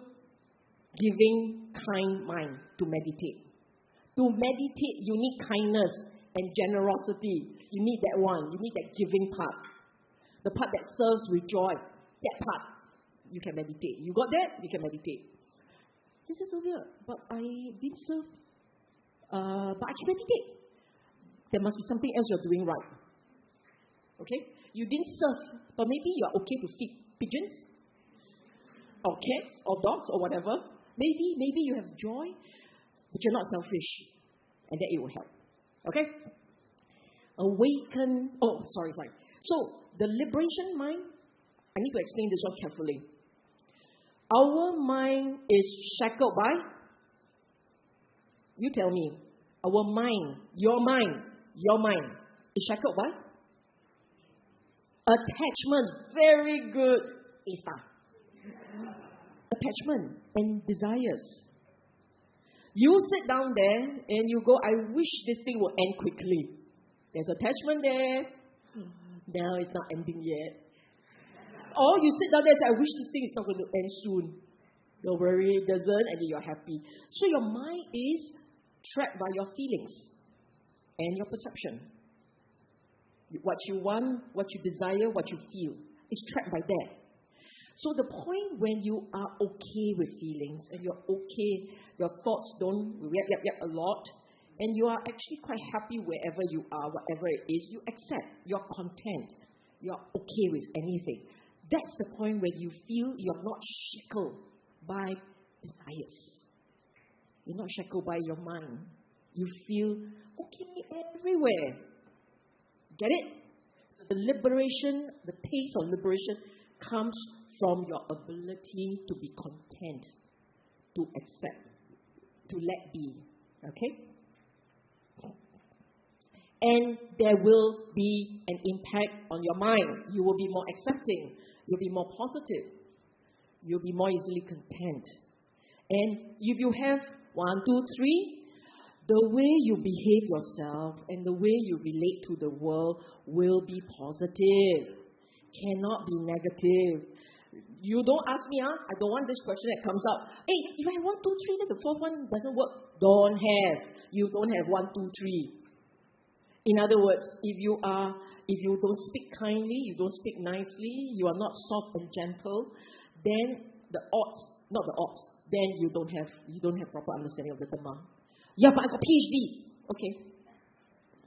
A: giving, kind mind to meditate. To meditate, you need kindness and generosity. You need that one. You need that giving part. The part that serves with joy. That part, you can meditate. You got that? You can meditate. Sis Sylvia, but I didn't serve. But I can meditate. There must be something else you're doing right. Okay? You didn't serve, but maybe you're okay to feed pigeons, or cats, or dogs, or whatever. Maybe you have joy, but you're not selfish. And that it will help. Okay? Awaken. Oh, sorry. So, the liberation mind, I need to explain this one carefully. Our mind is shackled by, you tell me, our mind is shackled by attachment. Very good, Ista. Attachment and desires. You sit down there and you go, I wish this thing will end quickly. There's attachment there. No, it's not ending yet. Or you sit down there and say, I wish this thing is not going to end soon. Don't worry, it doesn't, and then you're happy. So your mind is trapped by your feelings and your perception. What you want, what you desire, what you feel is trapped by that. So the point when you are okay with feelings and you're okay, your thoughts don't yap a lot, and you are actually quite happy wherever you are, whatever it is, you accept, you're content, you're okay with anything. That's the point where you feel you're not shackled by desires. You're not shackled by your mind. You feel okay everywhere. Get it? So the liberation, the taste of liberation comes from your ability to be content, to accept, to let be. Okay? And there will be an impact on your mind. You will be more accepting. You'll be more positive. You'll be more easily content. And if you have 1, 2, 3, the way you behave yourself and the way you relate to the world will be positive. Cannot be negative. You don't ask me, I don't want this question that comes up. Hey, if I have 1, 2, 3, then the fourth one doesn't work. Don't have. You don't have 1, 2, 3. In other words, if you don't speak kindly, you don't speak nicely, you are not soft and gentle, then then you don't have proper understanding of the Dhamma. Yeah, but I got PhD. Okay,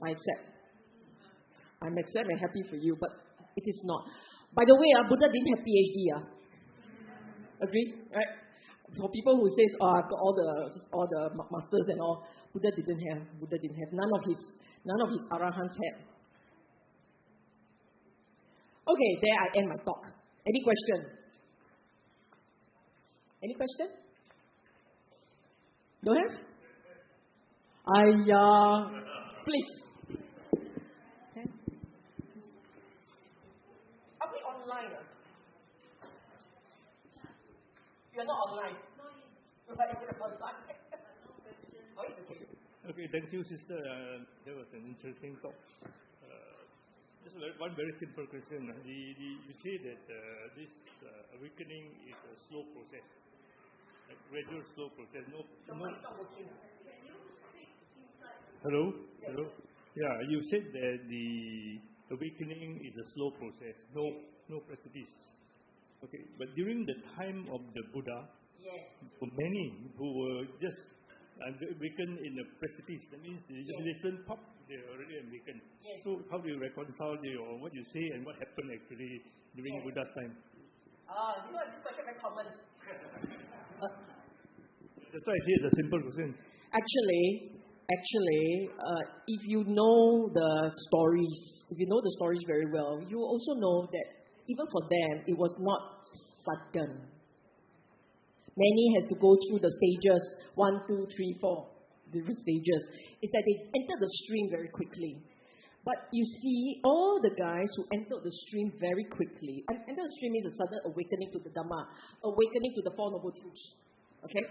A: I accept. I'm happy for you, but it is not. By the way, Buddha didn't have PhD. Agree? Right? For people who says, oh, I've got all the masters and all, Buddha didn't have. None of his arahants had. Okay, there I end my talk. Any question? Any question? Don't have? Please. Okay. Are we online? You're not online.
B: Okay, thank you, sister. That was an interesting talk. Just one very simple question. You say that this awakening is a slow process, a gradual slow process. No. Hello. Yeah, you said that the awakening is a slow process. No precipice. Okay, but during the time of the Buddha, for many who were just awakened in a precipice, that means they just listen, pop, they're already awakened. So how do you reconcile what you say and what happened actually during Buddha's time?
A: You know, this question very common.
B: That's why I say it's a simple question.
A: Actually, if you know the stories very well, you also know that even for them, it was not sudden. Many has to go through the stages, 1, 2, 3, 4, different stages. It's that they enter the stream very quickly. But you see, all the guys who entered the stream very quickly, and enter the stream means a sudden awakening to the Dhamma, awakening to the Four Noble Truths. Okay?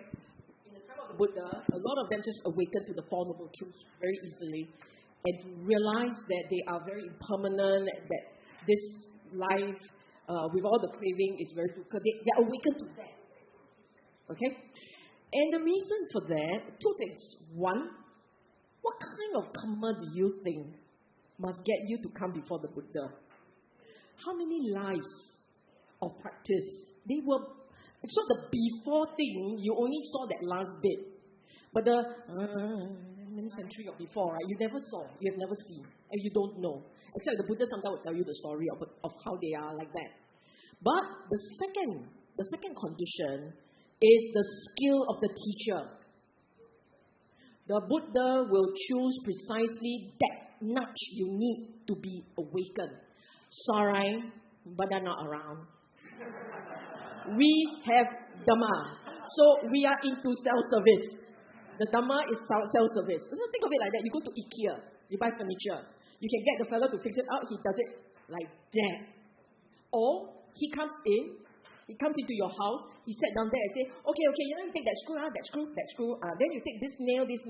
A: In the time of the Buddha, a lot of them just awakened to the Four Noble Truths very easily and realize that they are very impermanent, that this life with all the craving is very good. They are awakened to that. Okay? And the reason for that, two things. One, what kind of karma do you think must get you to come before the Buddha? How many lives of practice? So the before thing, you only saw that last bit. But the many century of before, right? You never saw, you have never seen, and you don't know. Except the Buddha sometimes will tell you the story of how they are like that. But the second condition is the skill of the teacher. The Buddha will choose precisely that nudge you need to be awakened. Sorry, Buddha not around. We have Dhamma. So we are into self-service. The Dhamma is self-service. So think of it like that. You go to IKEA, you buy furniture. You can get the fellow to fix it out. He does it like that. Or he comes into your house. He sat down there and say, okay, you take that screw, that screw. Then you take this nail. Then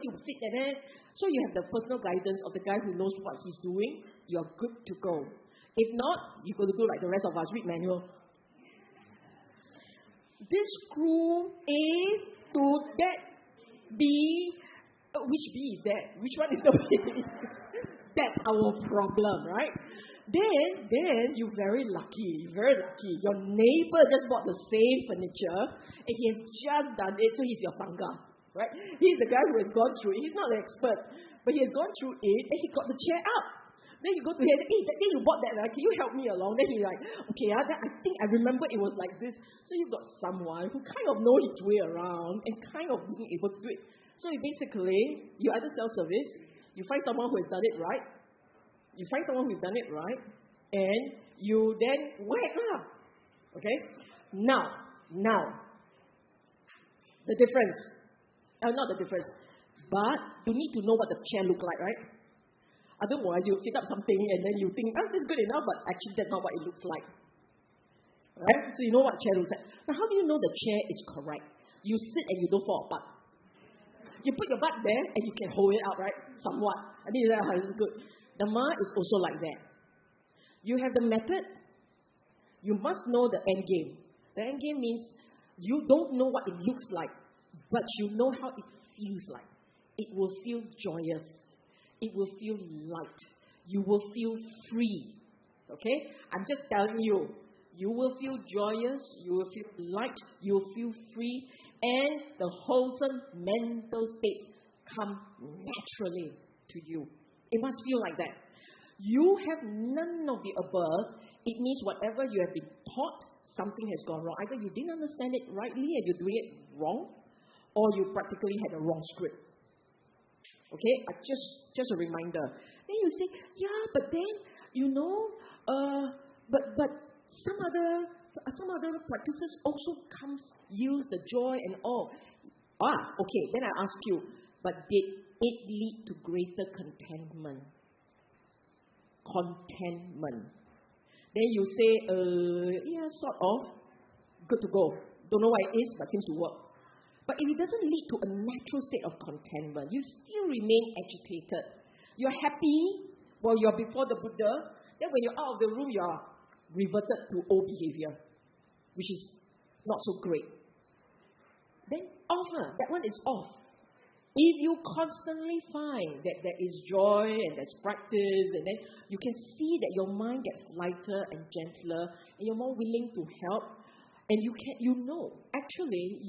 A: you fit that. So you have the personal guidance of the guy who knows what he's doing. You are good to go. If not, you got to do like the rest of us, read manual. This screw A to that B. Which B is that? Which one is the B? That's our problem, right? Then you're very lucky. Your neighbor just bought the same furniture and he has just done it, so he's your sangha, right? He's the guy who has gone through it. He's not an expert, but he has gone through it and he got the chair up. Then you go to him, hey, that day you bought that, right? Can you help me along? Then he's like, okay, I think I remember it was like this. So you've got someone who kind of knows his way around and kind of being able to do it. So basically, you either self-service, you find someone who has done it right, and you then whack up. Okay? Now, the difference. Not the difference, but you need to know what the chair looks like, right? Otherwise, you set up something and then you think, this is good enough, but actually that's not what it looks like. Right? So you know what chair looks like. Now, how do you know the chair is correct? You sit and you don't fall apart. You put your butt there and you can hold it up, right? Somewhat. I think this is good. Dhamma is also like that. You have the method. You must know the end game. The end game means you don't know what it looks like, but you know how it feels like. It will feel joyous. It will feel light. You will feel free. Okay? I'm just telling you. You will feel joyous. You will feel light. You will feel free. And the wholesome mental states come naturally to you. It must feel like that. You have none of the above. It means whatever you have been taught, something has gone wrong. Either you didn't understand it rightly and you're doing it wrong, or you practically had a wrong script. Okay, just a reminder. Then you say, yeah, but then but some other practices also use the joy and all. Okay. Then I ask you, but did it lead to greater contentment? Contentment. Then you say, yeah, sort of. Good to go. Don't know why it is, but seems to work. But if it doesn't lead to a natural state of contentment, you still remain agitated. You're happy while you're before the Buddha. Then when you're out of the room, you're reverted to old behavior, which is not so great. Then off, that one is off. If you constantly find that there is joy and there's practice, and then you can see that your mind gets lighter and gentler, and you're more willing to help, and you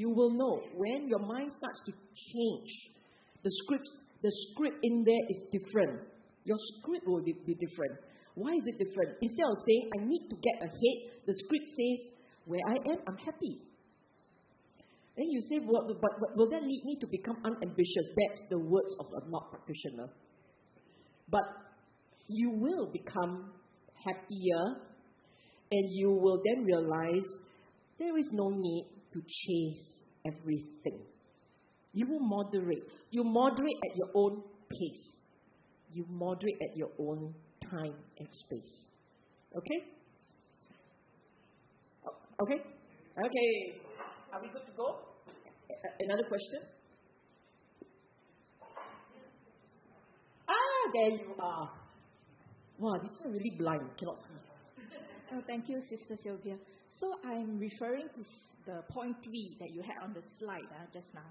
A: will know when your mind starts to change. The script in there is different. Your script will be different. Why is it different? Instead of saying, I need to get ahead, the script says, where I am, I'm happy. Then you say, but will that lead me to become unambitious? That's the words of a not practitioner. But you will become happier, and you will then realize there is no need to chase everything. You will moderate. You moderate at your own pace. You moderate at your own time and space. Okay? Okay? Okay. Are we good to go? Another question? There you are. Wow, this is really blind. Cannot see.
C: Thank you, Sister Sylvia. So I'm referring to the point 3 that you had on the slide just now.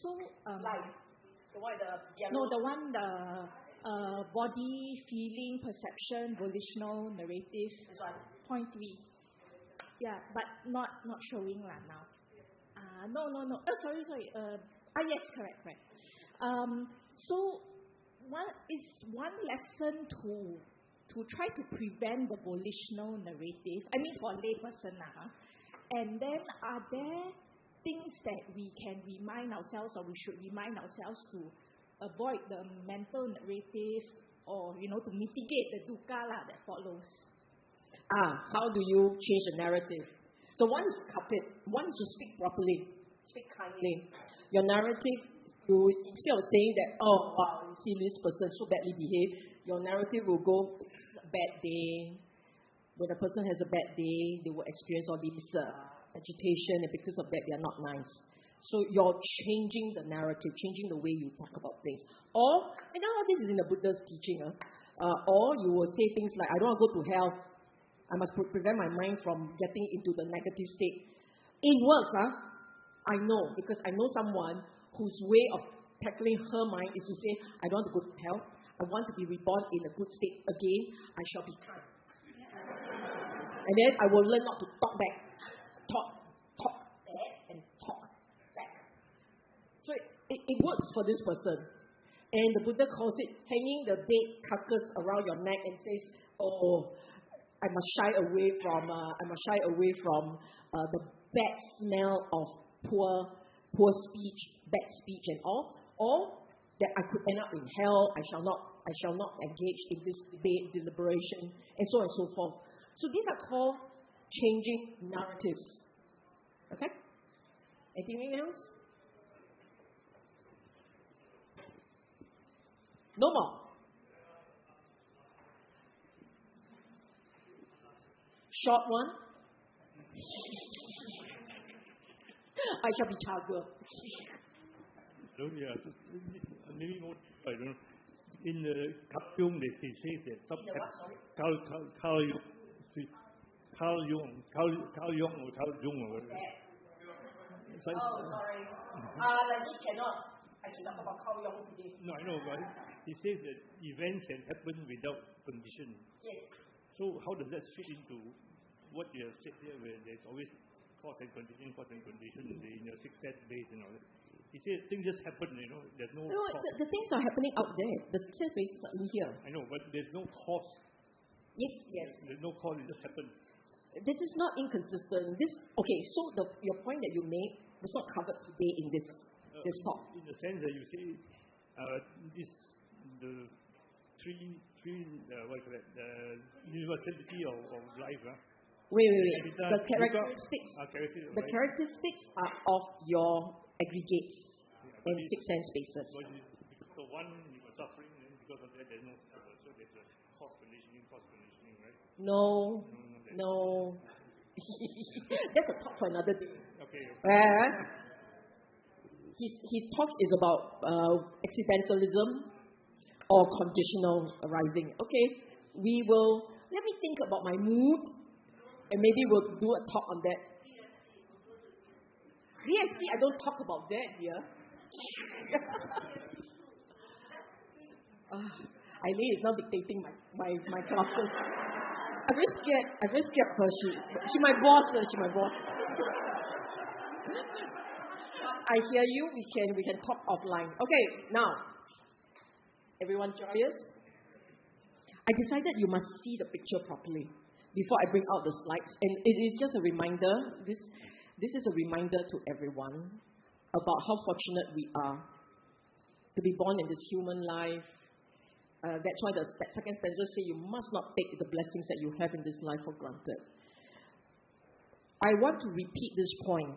C: So
A: slide. The one, the yellow.
C: No, the one, the body, feeling, perception, volitional, narrative.
A: This one.
C: Point 3. Yeah, but not showing now. No. Oh, sorry. Yes, correct. So one lesson to try to prevent the volitional narrative. I mean, for a layperson now. And then, are there things that we can remind ourselves, or we should remind ourselves to avoid the mental narrative, or to mitigate the dukkha that follows?
A: How do you change the narrative? So one is to cut it. One is to speak properly, speak kindly. Your narrative, instead of saying that, oh wow, you see this person so badly behaved, your narrative will go, it's a bad day. When a person has a bad day, they will experience all this agitation, and because of that, they are not nice. So you're changing the narrative, changing the way you talk about things. And now this is in the Buddha's teaching, or you will say things like, I don't want to go to hell. I must prevent my mind from getting into the negative state. It works, I know, because I know someone whose way of tackling her mind is to say, I don't want to go to hell. I want to be reborn in a good state again. I shall be kind. And then I will learn not to talk back. Talk back and talk back. So it works for this person. And the Buddha calls it hanging the dead carcass around your neck and says, I must shy away from the bad smell of poor speech, bad speech and all, or that I could end up in hell. I shall not engage in this debate, deliberation, and so on and so forth. So these are called changing narratives. Okay? Anything else? No more. Short one. I shall be 𝐁𝐴.
B: Maybe more, I don't know. In the 𝐷𝐴, they say that some 𝐿𝐼
A: Sorry. Like he cannot. I cannot talk about 𝐿𝐼 today.
B: No, I know, but he says that events can happen without condition.
A: Yes.
B: So how does that fit into what you have said here, where there's always cause and condition in your 6 set days and all that? He says things just happen, there's no cause.
A: The things are happening out there. The 6 set bases are in here.
B: I know, but there's no cause.
A: Yes.
B: There's no cause, it just happens.
A: This is not inconsistent. Your point that you made was not covered today in this talk.
B: In the sense that you say the universality of life.
A: Wait. The characteristics are of your aggregates and six sense spaces.
B: So one, you are suffering, and because of that, there's no struggle. So there's a cause conditioning, right?
A: No. That's a talk for another day.
B: Okay.
A: His talk is about accidentalism or conditional arising. Okay, let me think about my mood, and maybe we'll do a talk on that. VSC, I don't talk about that here. Eileen is now dictating my classes. I'm very scared of her. She's my boss. I hear you. We can talk offline. Okay, now, everyone joyous? I decided you must see the picture properly before I bring out the slides. And it is just a reminder. This is a reminder to everyone about how fortunate we are to be born in this human life. That's why the second stanza says you must not take the blessings that you have in this life for granted. I want to repeat this point.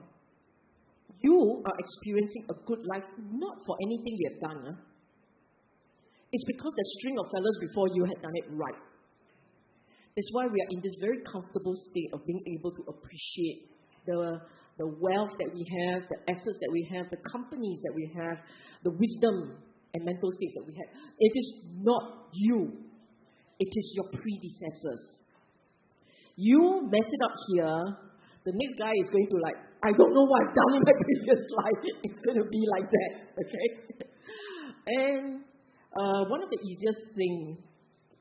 A: You are experiencing a good life not for anything you have done. It's because the string of fellows before you had done it right. That's why we are in this very comfortable state of being able to appreciate the wealth that we have, the assets that we have, the companies that we have, the wisdom and mental states that we have. It is not you. It is your predecessors. You mess it up here, the next guy is going to I don't know what I've done in my previous life. It's going to be like that, okay? And one of the easiest things,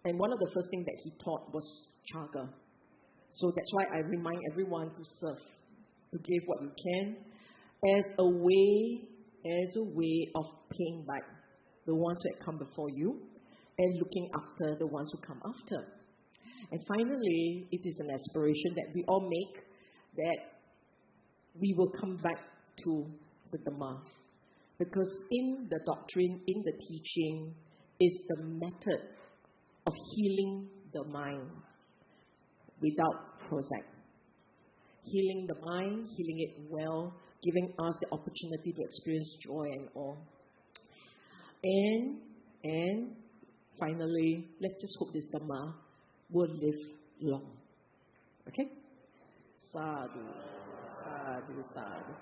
A: and one of the first things that he taught was chaga. So that's why I remind everyone to serve, to give what you can, as a way of paying back the ones that come before you and looking after the ones who come after. And finally, it is an aspiration that we all make that we will come back to the Dhamma. Because in the doctrine, in the teaching, is the method of healing the mind without Prozac. Healing the mind, healing it well, giving us the opportunity to experience joy and awe. And finally, let's just hope this Dhamma will live long. Okay? Sadhu, sadhu, sadhu.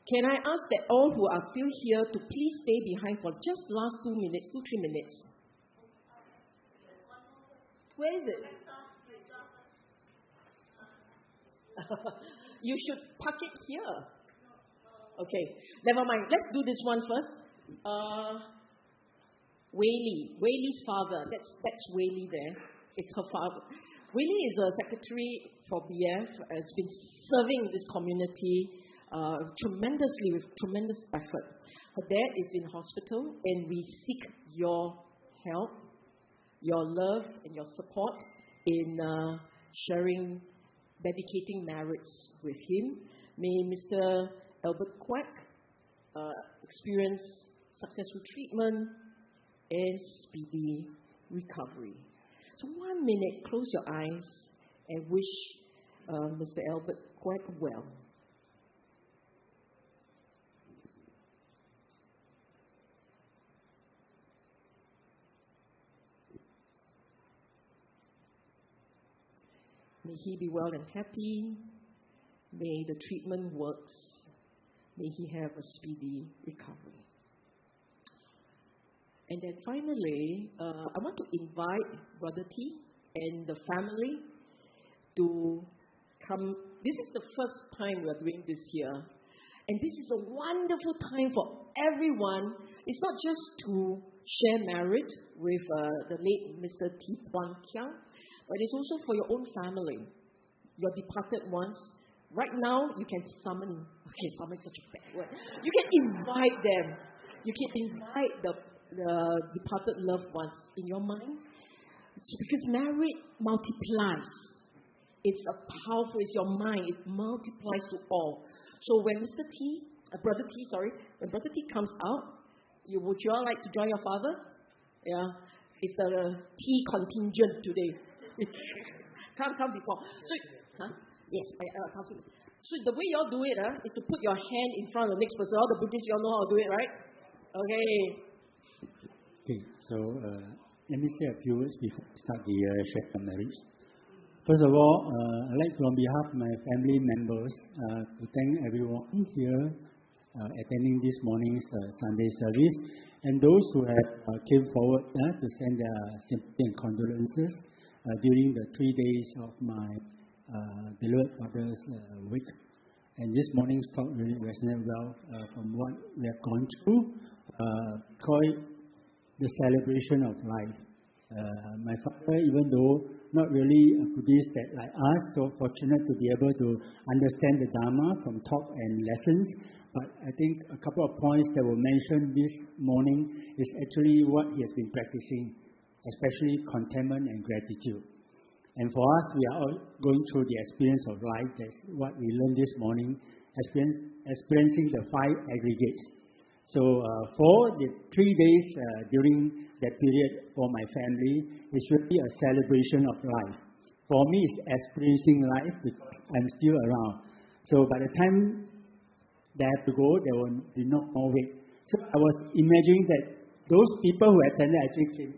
A: Can I ask that all who are still here to please stay behind for just last 2 minutes, 2-3 minutes? Where is it? You should park it here. Okay, never mind. Let's do this one first. Lee.Lee's father. That's Lee there. It's her father. Lee is a secretary for BF. Has been serving this community tremendously with tremendous effort. Her dad is in hospital, and we seek your help, your love, and your support in sharing, dedicating merits with him. May Mr. 𝐿𝐵𝐷𝐾𝐈𝐑𝐈𝐑𝐈𝐍𝐿 experience successful treatment and speedy recovery. So 1 minute, close your eyes and wish Mr. 𝐿𝐵𝐷𝐾𝐈𝐑𝐈𝐍𝐿 well. May he be well and happy. May the treatment works. May he have a speedy recovery. And then finally, I want to invite Brother T and the family to come. This is the first time we are doing this here. And this is a wonderful time for everyone. It's not just to share merit with the late Mr. T. Puan Kiang, but it's also for your own family, your departed ones. Right now, you can summon is such a bad word. You can invite them. You can invite the departed loved ones in your mind. It's because merit multiplies. It's a powerful, it's your mind. It multiplies to all. So when Brother T, when Brother T comes out, would you all like to join your father? Yeah. It's the T contingent today. Come before. So, yes, so the way you all do it is to put your hand in front of the next person. All the Buddhists, you all know how to do it, right? Okay.
D: Okay, so let me say a few words before we start the shared marriage. First of all, I'd like to, on behalf of my family members, to thank everyone here attending this morning's Sunday service, and those who have came forward to send their sympathy and condolences during the 3 days of my beloved father's week. And this morning's talk really resonated well from what we have gone through, called the celebration of life. My father, even though not really a Buddhist like us, so fortunate to be able to understand the Dhamma from talk and lessons. But I think a couple of points that were mentioned this morning is actually what he has been practicing, especially contentment and gratitude. And for us, we are all going through the experience of life. That's what we learned this morning, experiencing the 5 aggregates. So for the 3 days during that period for my family, it's really a celebration of life. For me, it's experiencing life because I'm still around. So by the time that I have to go, there will be no more wait. So I was imagining that those people who attended actually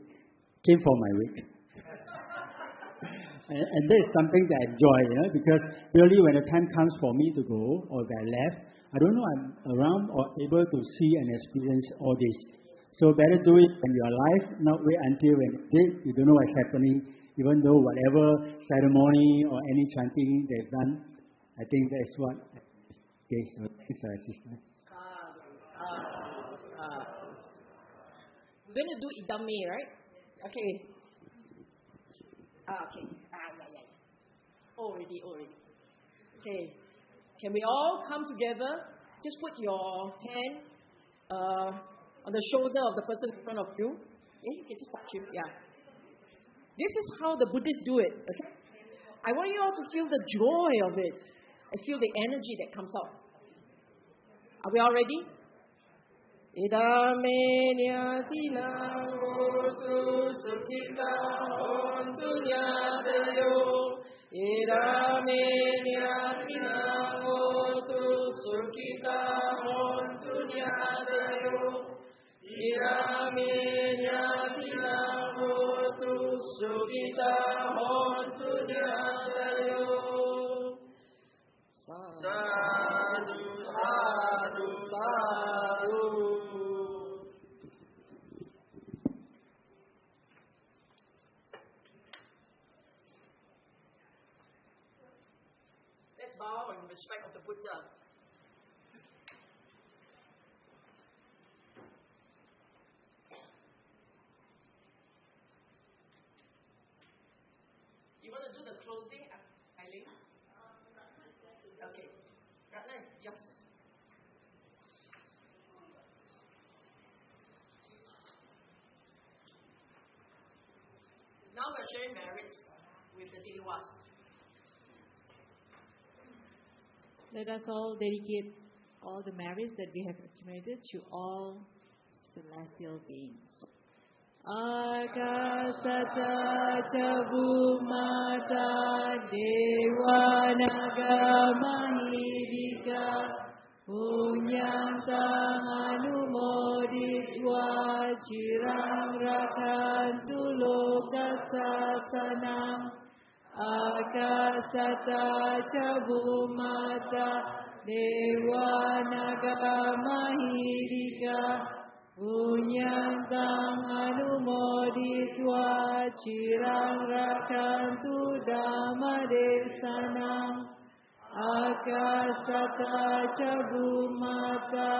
D: came for my wake. and that is something that I enjoy, because really when the time comes for me to go or if I left, I don't know I'm around or able to see and experience all this. So better do it when you're alive, not wait until when you don't know what's happening, even though whatever ceremony or any chanting they've done. I think that's what. Okay, so it's our sister.
A: We're going to do 𝐈𝐍𝐸, right? Okay. Okay. Yeah. Already. Okay. Can we all come together? Just put your hand on the shoulder of the person in front of you. Yeah, you can just touch him. Yeah. This is how the Buddhists do it. Okay? I want you all to feel the joy of it. I feel the energy that comes out. Are we all ready? Let's bow in respect of the Buddha. You want to do the closing, 𝐈𝐍𝐸? Okay. Ratna, yes. Now we're sharing merits with the 𝐷𝐸.
C: Let us all dedicate all the merits that we have accumulated to all celestial beings. Akasata Chabumata Devanaga Mahidika Punyantang Anumoditwa Chirang Rakantu Lokasasanang Akasata Chabumata Devanaga Mahidika Punyantang anumoditwa Chirang Rakantu Dhamma Desanang Akasata Chabumata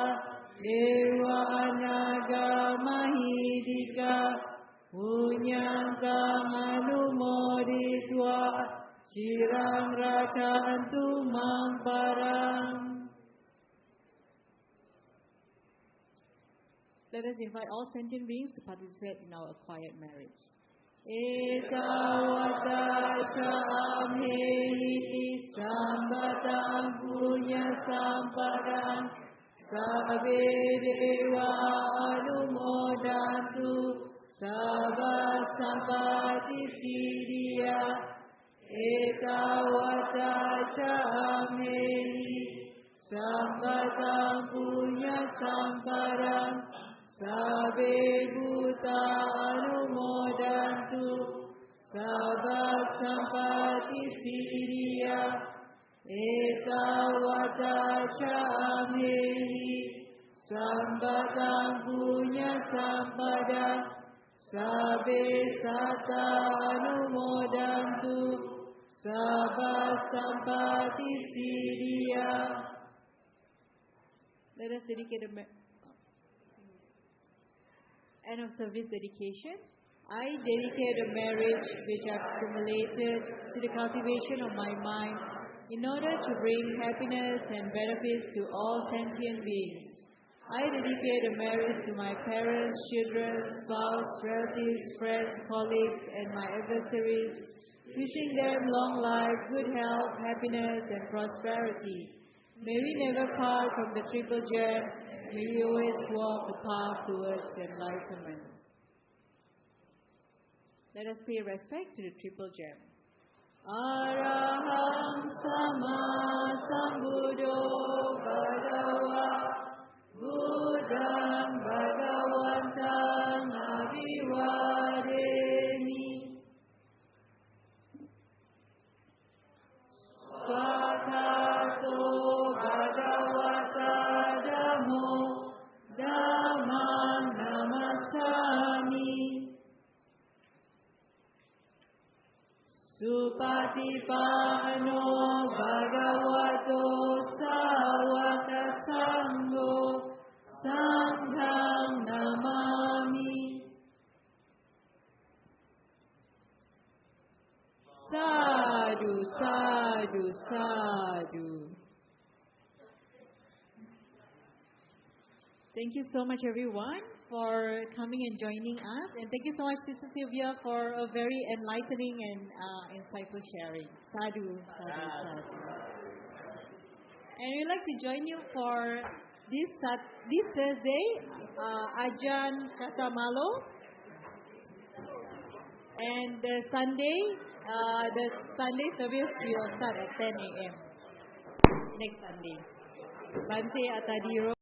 C: Devanaga Mahidika Punyantang anumoditwa Chirang Rakantu Mamparang. Let us invite all sentient beings to participate in our acquired merits.
E: 𝐸𝐴𝑡𝑎𝑤𝑎𝑡𝑎 Sambhatam Punya Sampadam Sabbe Deva Anumodantu Sabba Sampati Siddhya 𝐸𝐴𝑡𝑎𝑤𝑎𝑡𝑎 Sambatam Punya Sampadam Sabbe Bhuta Anumodantu Sabba Sampati Siddhya 𝐸𝐴𝑡𝑎𝑤𝑎𝑡𝑎 Sambatam Punya Sampadam Sabbe Satta Anumodantu Sabba Sampati Siddhya. Let us dedicate end of service dedication. I dedicate a marriage which I've accumulated to the cultivation of my mind in order to bring happiness and benefits to all sentient beings. I dedicate a marriage to my parents, children, spouse, relatives, friends, colleagues, and my adversaries, wishing them long life, good health, happiness, and prosperity. May we never part from the triple gem. May we always walk the path towards enlightenment. Let us pay respect to the triple gem. Araham Sama Sambuddho Bhagava Buddham Bhagavantam Abhivademi Swakato Bhagavata Dhammo Dhammam Namasami Supatipano Bhagavato Sāvaka Sangho Sangham Namami Sadhu, sadhu, sadhu. Thank you so much, everyone, for coming and joining us. And thank you so much, Sister Sylvia, for a very enlightening and insightful sharing. Sadhu, sadhu, sadhu. And we'd like to join you for this Thursday, 𝐷𝑎𝑐𝐻𝑚 Kata and the Sunday service will start at 10 a.m. next Sunday. Bante Atadiro.